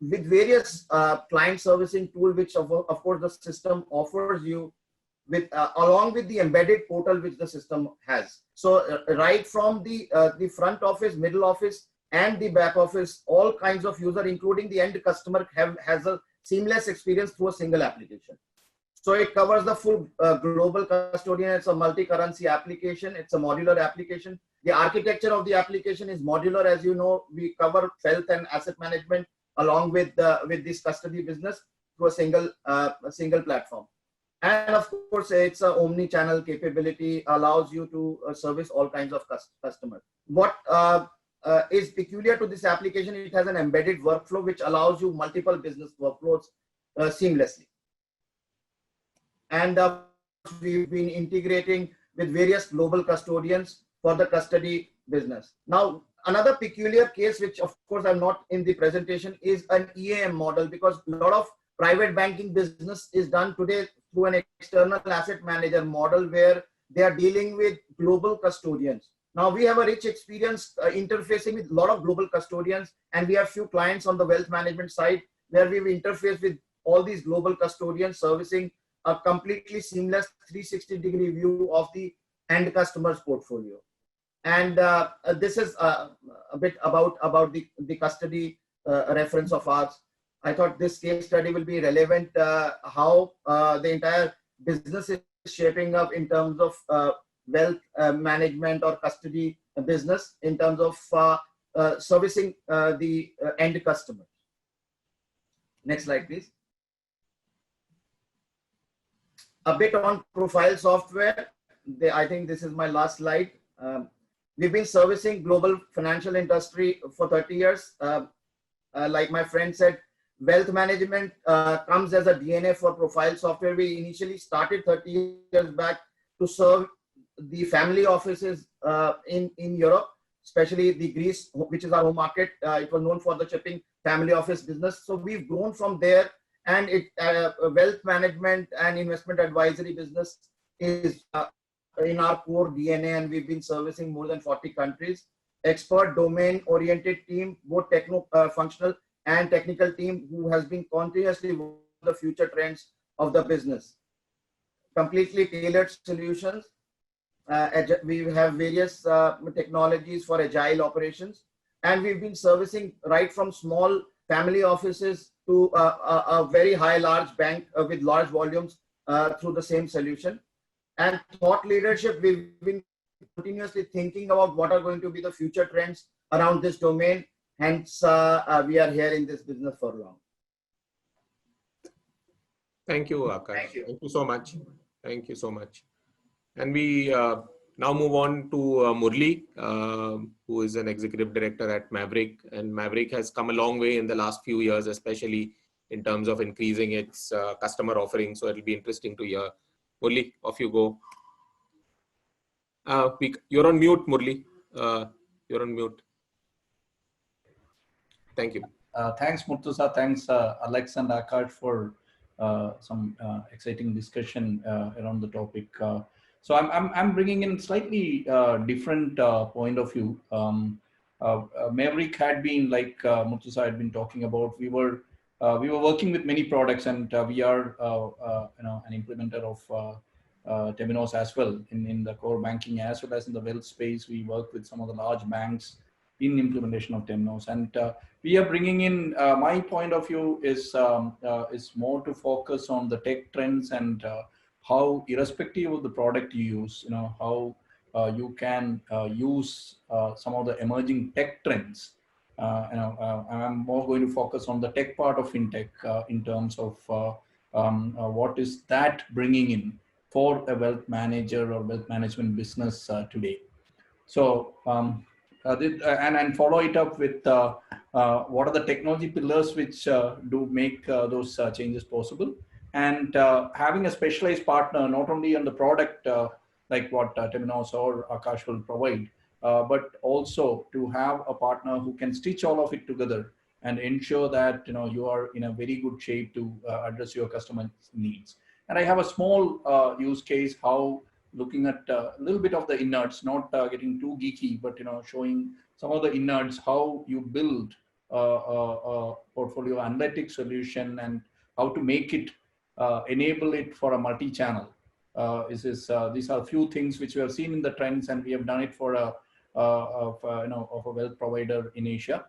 with various client servicing tool, which of course the system offers you with along with the embedded portal which the system has. So right from the front office, middle office, and the back office, all kinds of user, including the end customer, has a seamless experience through a single application. So it covers the full global custodian. It's a multi-currency application. It's a modular application. The architecture of the application is modular. As you know, we cover wealth and asset management along with this custody business through a single platform. And of course, it's an omni-channel capability, allows you to service all kinds of customers. What is peculiar to this application, it has an embedded workflow which allows you multiple business workflows seamlessly. And we've been integrating with various global custodians for the custody business. Now, another peculiar case, which of course I'm not in the presentation, is an EAM model, because a lot of private banking business is done today through an external asset manager model where they are dealing with global custodians. Now we have a rich experience interfacing with a lot of global custodians, and we have few clients on the wealth management side where we've interfaced with all these global custodians, servicing a completely seamless 360-degree view of the end customer's portfolio. And this is a bit about the custody reference of ours. I thought this case study will be relevant, how the entire business is shaping up in terms of wealth management or custody business, in terms of servicing the end customer. Next slide, please. A bit on profile software. I think this is my last slide. We've been servicing global financial industry for 30 years. Like my friend said, wealth management comes as a DNA for profile software. We initially started 30 years back to serve the family offices in Europe, especially the Greece, which is our home market. It was known for the shipping family office business. So we've grown from there, and wealth management and investment advisory business is in our core DNA, and we've been servicing more than 40 countries. Expert domain-oriented team, both functional and technical team, who has been continuously working on the future trends of the business. Completely tailored solutions. We have various technologies for agile operations, and we've been servicing right from small family offices to a very large bank with large volumes through the same solution. And thought leadership, we've been continuously thinking about what are going to be the future trends around this domain. Hence, we are here in this business for long. Thank you, Akash. Thank you so much. Thank you so much. And we now move on to Murli, who is an executive director at Maverick. And Maverick has come a long way in the last few years, especially in terms of increasing its customer offering. So it'll be interesting to hear. Murli, off you go. You're on mute, Murli. You're on mute. Thank you. Thanks, Murtuza. Thanks, Alex and Akash, for some exciting discussion around the topic. So I'm bringing in slightly different point of view. Maverick had been, like Murtuza had been talking about, we were working with many products, and we are an implementer of Temenos as well in the core banking as well as in the wealth space. We work with some of the large banks in implementation of Temenos, and we are bringing in my point of view is more to focus on the tech trends and how, irrespective of the product you use, how you can use some of the emerging tech trends. I'm more going to focus on the tech part of fintech in terms of what is that bringing in for a wealth manager or wealth management business today. So and follow it up with what are the technology pillars which do make those changes possible, and having a specialized partner not only on the product like what Temenos or Akash will provide, but also to have a partner who can stitch all of it together and ensure that you are in a very good shape to address your customer needs. And I have a small use case how looking at a little bit of the innards, not getting too geeky, but showing some of the innards, how you build a portfolio analytics solution and how to make it enable it for a multi-channel. These are a few things which we have seen in the trends, and we have done it for a wealth provider in Asia.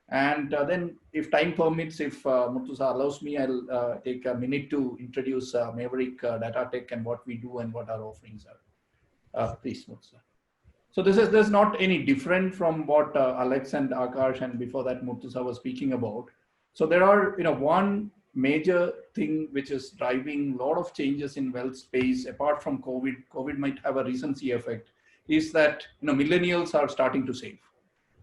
And then if time permits, if Murtuza allows me, I'll take a minute to introduce Maverick Data Tech and what we do and what our offerings are. Please, Murtuza. So this is not any different from what Alex and Akash and before that Murtuza was speaking about. So there are, one major thing which is driving a lot of changes in wealth space, apart from COVID. COVID might have a recency effect, is that, millennials are starting to save.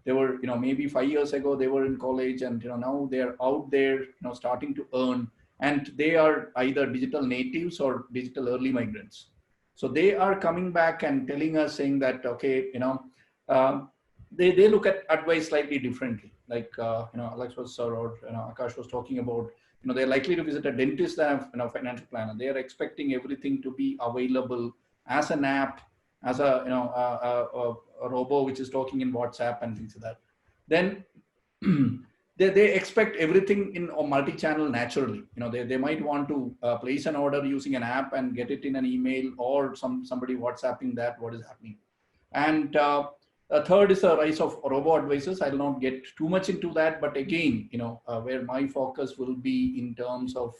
They were, maybe 5 years ago, they were in college, and, now they're out there, starting to earn, and they are either digital natives or digital early migrants. So they are coming back and telling us, saying that, okay, they look at advice slightly differently. Like, Alex was, or Akash was talking about, they're likely to visit a dentist than a financial planner. They are expecting everything to be available as an app, as a robo which is talking in WhatsApp and things like that. Then they expect everything in a multi-channel naturally. They might want to place an order using an app and get it in an email, or somebody WhatsApping that what is happening. And a third is the rise of robo advisors. I will not get too much into that, but again, where my focus will be in terms of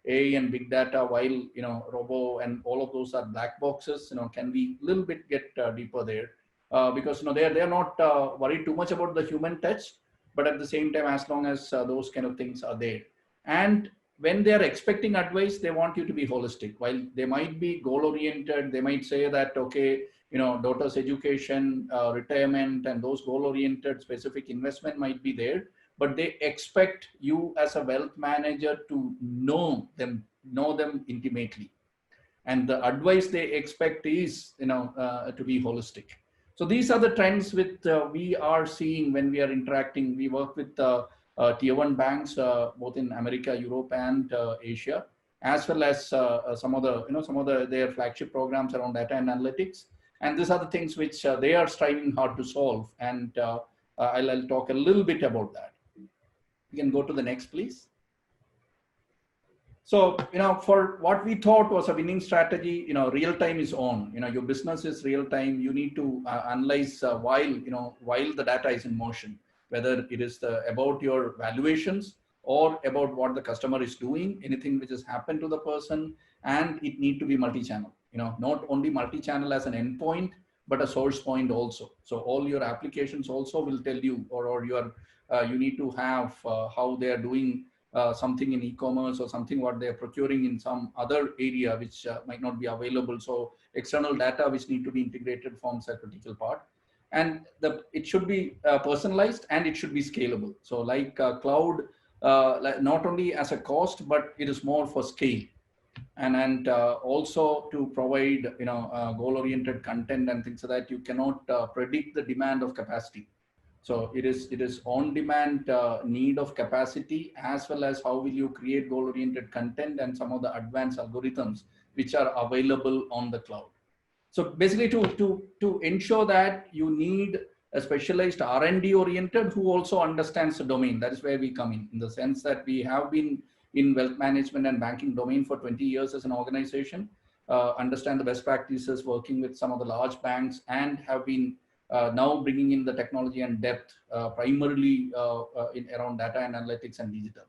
AI and big data, while robo and all of those are black boxes. Can we a little bit get deeper there? Because they're not worried too much about the human touch, but at the same time, as long as those kind of things are there. And when they are expecting advice, they want you to be holistic. While they might be goal oriented, they might say that, okay, daughter's education, retirement, and those goal oriented specific investment might be there, but they expect you as a wealth manager to know them intimately. And the advice they expect is, to be holistic. So these are the trends with we are seeing when we are interacting. We work with tier 1 banks, both in America, Europe, and Asia, as well as some of their flagship programs around data and analytics. And these are the things which they are striving hard to solve. And I'll talk a little bit about that. You can go to the next, please. So, for what we thought was a winning strategy, real time is on. Your business is real time. You need to analyze while the data is in motion, whether it is about your valuations or about what the customer is doing, anything which has happened to the person, and it need to be multi-channel. Not only multi-channel as an endpoint, but a source point also. So all your applications also will tell you, or you need to have how they are doing something in e-commerce or something what they are procuring in some other area which might not be available. So external data which need to be integrated forms a critical part. And it should be personalized, and it should be scalable. So like cloud, not only as a cost, but it is more for scale. And also to provide goal-oriented content and things like that, you cannot predict the demand of capacity. So it is on-demand need of capacity, as well as how will you create goal-oriented content and some of the advanced algorithms which are available on the cloud. So basically, to ensure that, you need a specialized R&D oriented who also understands the domain. That is where we come in the sense that we have been in wealth management and banking domain for 20 years as an organization, understand the best practices working with some of the large banks, and have been now bringing in the technology and depth primarily around data and analytics and digital.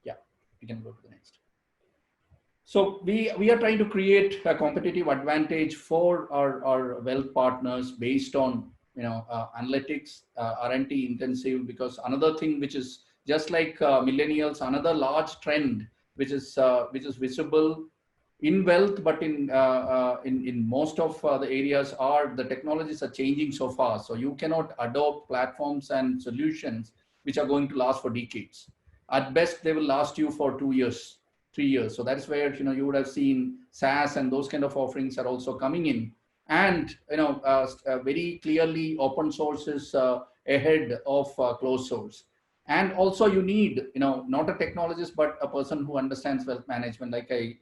Yeah, we can go to the next. So we are trying to create a competitive advantage for our wealth partners based on analytics, R&D intensive, because another thing which is just like millennials, another large trend which is visible in wealth, but in most of the areas are the technologies are changing so fast. So you cannot adopt platforms and solutions which are going to last for decades. At best, they will last you for 2 years, 3 years. So that's where you would have seen SaaS and those kind of offerings are also coming in. And very clearly, open source is ahead of closed source. And also you need, not a technologist, but a person who understands wealth management, like I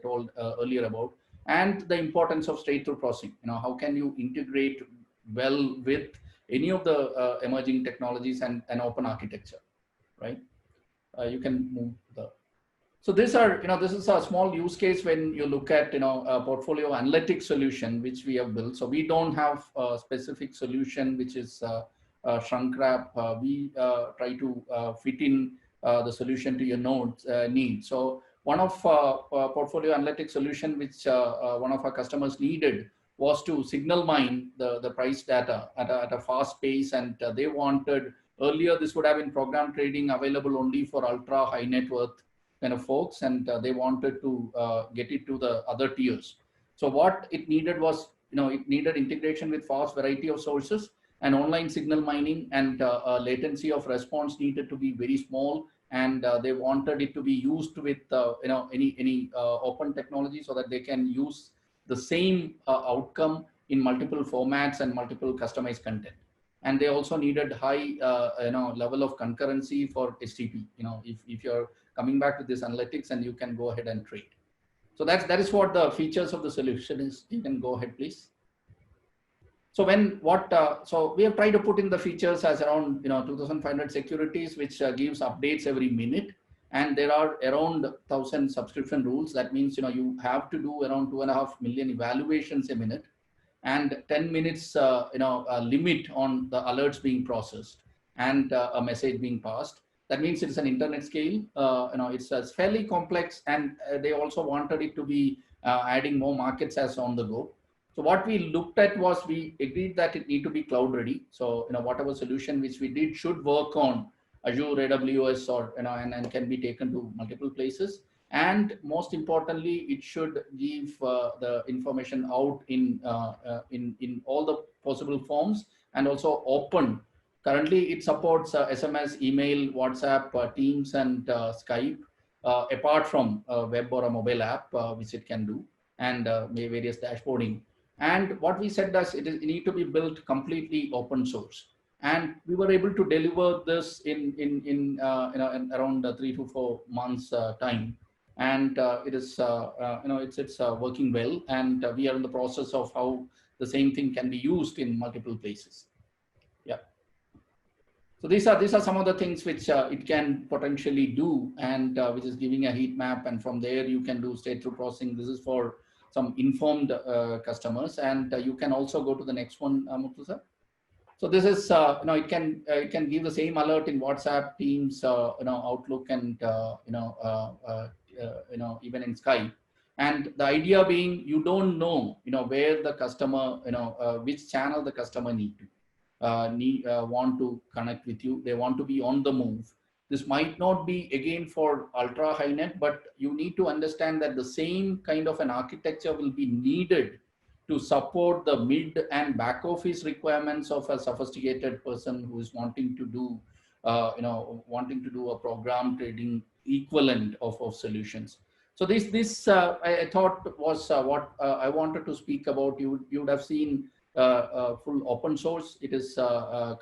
told earlier about, and the importance of straight-through processing. How can you integrate well with any of the emerging technologies and open architecture, right? You can move the. So these are, this is a small use case when you look at, a portfolio analytics solution which we have built. So we don't have a specific solution which is shrunk wrap. We try to fit in the solution to your nodes needs. So one of portfolio analytics solution which one of our customers needed was to signal mine the price data at a fast pace, and they wanted, earlier this would have been program trading available only for ultra high net worth kind of folks, and they wanted to get it to the other tiers. So what it needed was, it needed integration with vast variety of sources, and online signal mining, and latency of response needed to be very small, and they wanted it to be used with any open technology, so that they can use the same outcome in multiple formats and multiple customized content. And they also needed high level of concurrency for STP. If you're coming back with this analytics, and you can go ahead and trade. So that is what the features of the solution is. You can go ahead, please. So so we have tried to put in the features as around 2,500 securities, which gives updates every minute, and there are around 1,000 subscription rules. That means you have to do around 2.5 million evaluations a minute, and 10 minutes a limit on the alerts being processed and a message being passed. That means it's an internet scale. It's fairly complex, and they also wanted it to be adding more markets as on the go. So what we looked at was, we agreed that it need to be cloud ready. So whatever solution which we did should work on Azure, AWS, or and can be taken to multiple places. And most importantly, it should give the information out in all the possible forms, and also open. Currently, it supports SMS, email, WhatsApp, Teams, and Skype, apart from a web or a mobile app, which it can do, and various dashboarding. And what we said is it need to be built completely open source. And we were able to deliver this in around 3 to 4 months time. And it is it's working well, and we are in the process of how the same thing can be used in multiple places. Yeah. So these are some of the things which it can potentially do, and which is giving a heat map, and from there you can do straight through processing. This is for some informed customers, and you can also go to the next one, Murtuza. So this is it can give the same alert in WhatsApp, Teams, Outlook, and even in Skype. And the idea being, you don't know where the customer which channel the customer want to connect with you. They want to be on the move. This might not be again for ultra high net, but you need to understand that the same kind of an architecture will be needed to support the mid and back office requirements of a sophisticated person who is wanting to do a program trading equivalent of solutions. So this I thought was what I wanted to speak about. You would have seen full open source. It is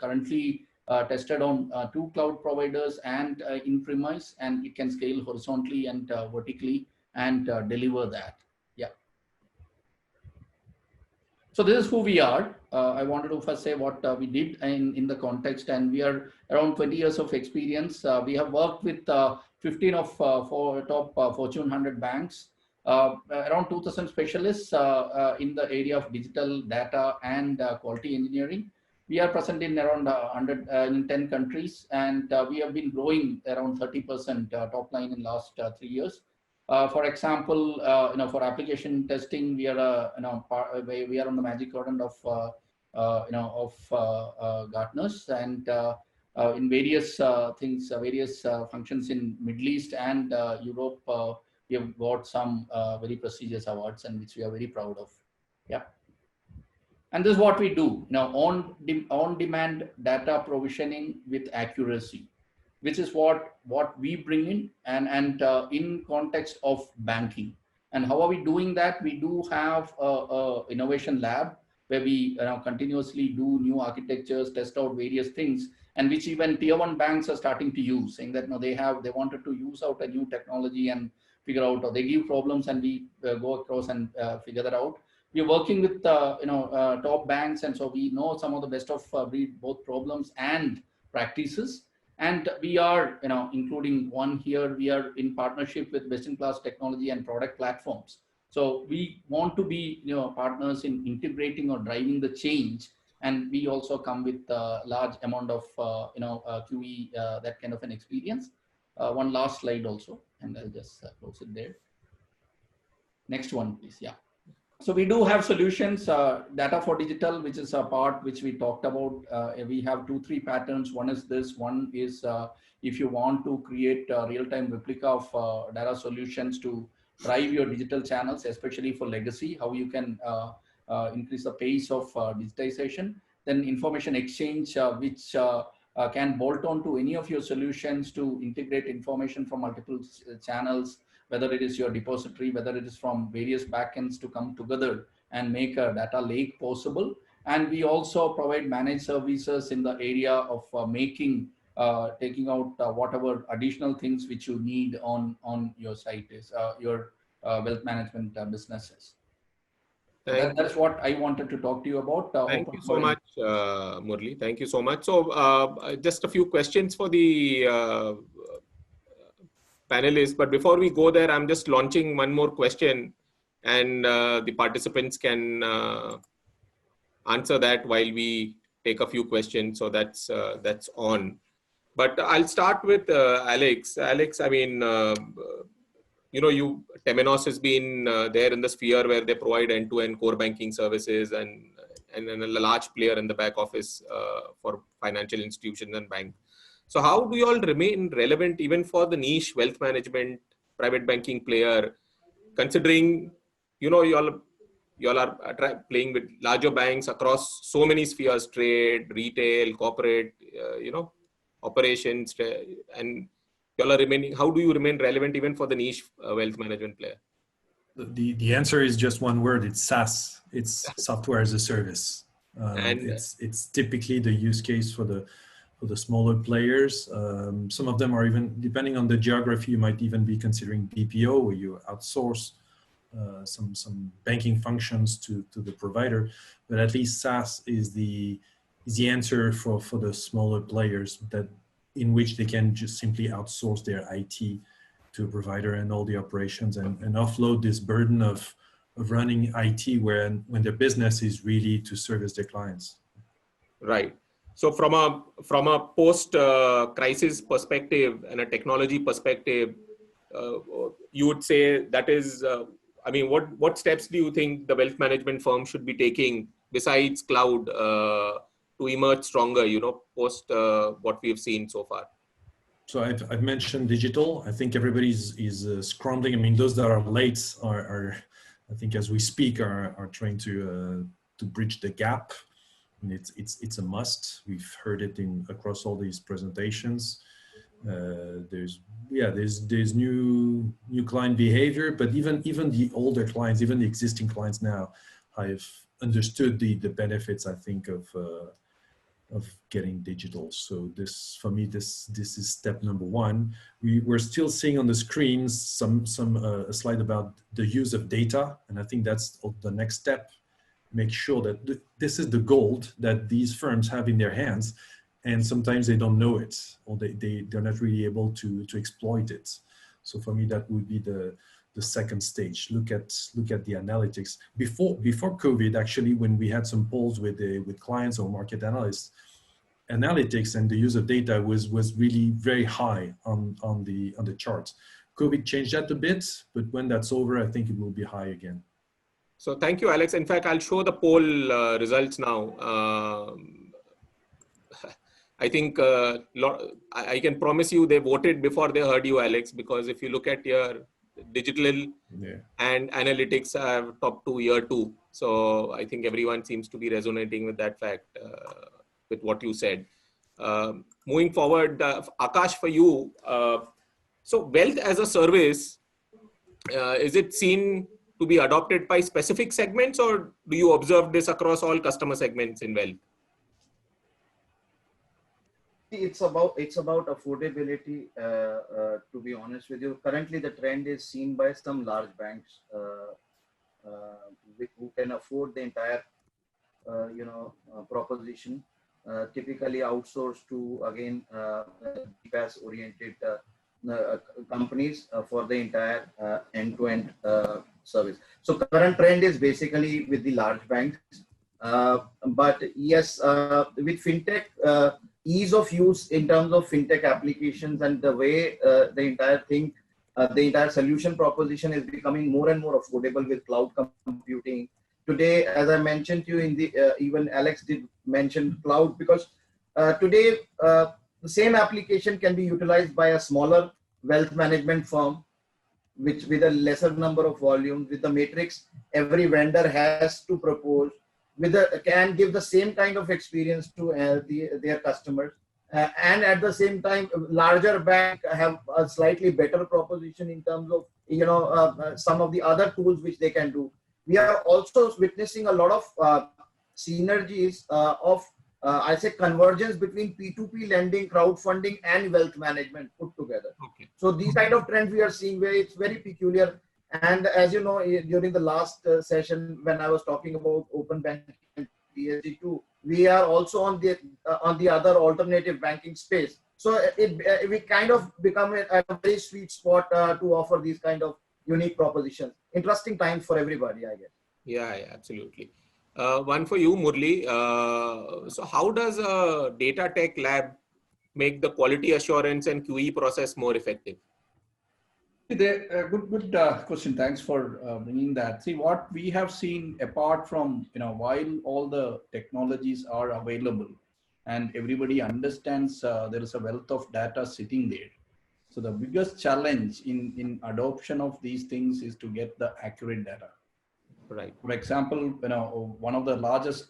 currently tested on 2 cloud providers and in-premise, and it can scale horizontally and vertically and deliver that. Yeah. So this is who we are. I wanted to first say what we did in the context, and we are around 20 years of experience. We have worked with 15 of top Fortune 100 banks, around 2,000 specialists in the area of digital data and quality engineering. We are present in around 10 countries, and we have been growing around 30% top line in last 3 years. For example, for application testing, we are we are on the magic quadrant of Gartner's, and in various things, various functions in Middle East and Europe, we have got some very prestigious awards, and which we are very proud of. Yeah. And this is what we do now: on-demand data provisioning with accuracy, which is what we bring in, and in context of banking. And how are we doing that? We do have a innovation lab where we continuously do new architectures, test out various things, and which even tier 1 banks are starting to use, saying that no, they wanted to use out a new technology and figure out, or they give problems and we go across and figure that out. We're working with top banks, and so we know some of the best of breed, both problems and practices. And we are, including one here, we are in partnership with best-in-class technology and product platforms. So we want to be, partners in integrating or driving the change. And we also come with a large amount of, QE, that kind of an experience. One last slide also, and I'll just close it there. Next one, please. Yeah. So we do have solutions, data for digital, which is a part which we talked about. We have 2-3 patterns. One is this. One is if you want to create a real-time replica of data solutions to drive your digital channels, especially for legacy, how you can increase the pace of digitization. Then information exchange, which can bolt on to any of your solutions to integrate information from multiple channels, whether it is your depository, whether it is from various backends to come together and make a data lake possible. And we also provide managed services in the area of taking out whatever additional things which you need on your site, is your wealth management businesses. That's what I wanted to talk to you about. Thank you so much, Murli. Thank you so much. So just a few questions for the panelists, but before we go there, I'm just launching one more question, and the participants can answer that while we take a few questions. So that's on. But I'll start with Alex. Alex, I mean, Temenos has been there in the sphere where they provide end-to-end core banking services and a large player in the back office for financial institutions and banks. So how do you all remain relevant even for the niche wealth management, private banking player, considering, you all are playing with larger banks across so many spheres, trade, retail, corporate, operations, and you all are remaining, how do you remain relevant even for the niche wealth management player? The answer is just one word, it's SaaS, it's software as a service. And it's typically the use case for the smaller players. Some of them are even, depending on the geography, you might even be considering BPO, where you outsource some banking functions to the provider. But at least SaaS is the answer for the smaller players, that in which they can just simply outsource their IT to a provider and all the operations, and offload this burden of running IT when their business is really to service their clients. Right. So from a post-crisis perspective and a technology perspective, you would say that is, what steps do you think the wealth management firm should be taking besides cloud to emerge stronger, post what we have seen so far? So I've mentioned digital. I think everybody is scrambling. I mean, those that are late are I think as we speak, are trying to bridge the gap. And it's a must. We've heard it across all these presentations. There's new client behavior, but even the older clients, even the existing clients now, have understood the benefits, I think, of getting digital. So this, for me, this is step number one. We're still seeing on the screens a slide about the use of data, and I think that's the next step. Make sure that this is the gold that these firms have in their hands, and sometimes they don't know it, or they're not really able to exploit it. So for me, that would be the second stage. Look at the analytics. Before COVID, actually, when we had some polls with clients or market analysts, analytics and the use of data was really very high on the charts. COVID changed that a bit, but when that's over, I think it will be high again. So thank you, Alex. In fact, I'll show the poll results now. I think I can promise you they voted before they heard you, Alex, because if you look at your digital and analytics have top 2 year 2. So I think everyone seems to be resonating with that fact, with what you said. Moving forward, Akash, for you, so wealth as a service, is it seen to be adopted by specific segments, or do you observe this across all customer segments in wealth? it's about affordability. To be honest with you, currently the trend is seen by some large banks who can afford the entire proposition, typically outsourced to again BPaaS oriented companies for the entire end-to-end service. So current trend is basically with the large banks, but yes, with fintech, ease of use in terms of fintech applications and the way the entire thing, the entire solution proposition is becoming more and more affordable with cloud computing. Today, as I mentioned to you in the, even Alex did mention cloud, because today the same application can be utilized by a smaller wealth management firm, which with a lesser number of volumes, with the matrix every vendor has to propose, can give the same kind of experience to their customers, and at the same time, larger bank have a slightly better proposition in terms of some of the other tools which they can do. We are also witnessing a lot of synergies of I say convergence between P2P lending, crowdfunding, and wealth management put together. Okay. So these kind of trends we are seeing where it's very peculiar. And as you know, during the last session when I was talking about open banking and PSD2, we are also on the other alternative banking space. So we kind of become a very sweet spot to offer these kind of unique propositions. Interesting times for everybody, I guess. Yeah, absolutely. One for you, Murli. So how does a data tech lab make the quality assurance and QE process more effective? Good question. Thanks for bringing that. See, what we have seen apart from, while all the technologies are available and everybody understands there is a wealth of data sitting there. So the biggest challenge in adoption of these things is to get the accurate data. Right. For example, one of the largest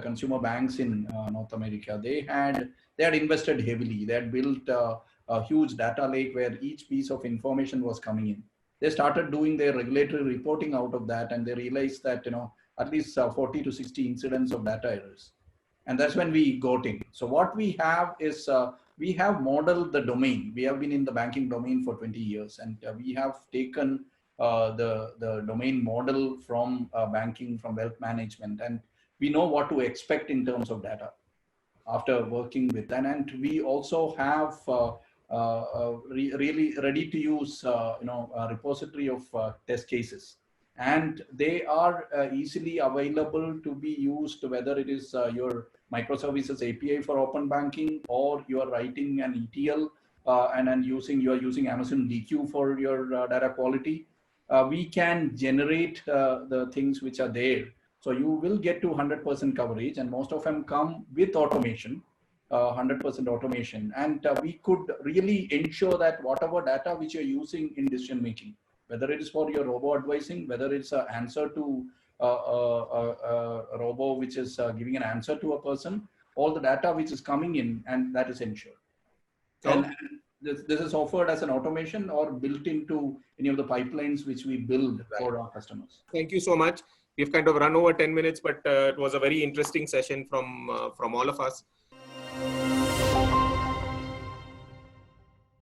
consumer banks in North America, they had invested heavily. They had built a huge data lake where each piece of information was coming in. They started doing their regulatory reporting out of that, and they realized that at least 40 to 60 incidents of data errors. And that's when we got in. So what we have is we have modeled the domain. We have been in the banking domain for 20 years, and we have taken the domain model from banking, from wealth management, and we know what to expect in terms of data after working with that. And we also have really ready to use a repository of test cases, and they are easily available to be used, whether it is your microservices API for open banking, or you are writing an ETL and then you are using Amazon DQ for your data quality. We can generate the things which are there. So you will get to 100% coverage, and most of them come with automation, 100% automation. And we could really ensure that whatever data which you're using in decision making, whether it is for your robo advising, whether it's an answer to a robo which is giving an answer to a person, all the data which is coming in, and that is ensured. So, and this is offered as an automation or built into any of the pipelines which we build for our customers. Thank you so much. We've kind of run over 10 minutes, but it was a very interesting session from all of us.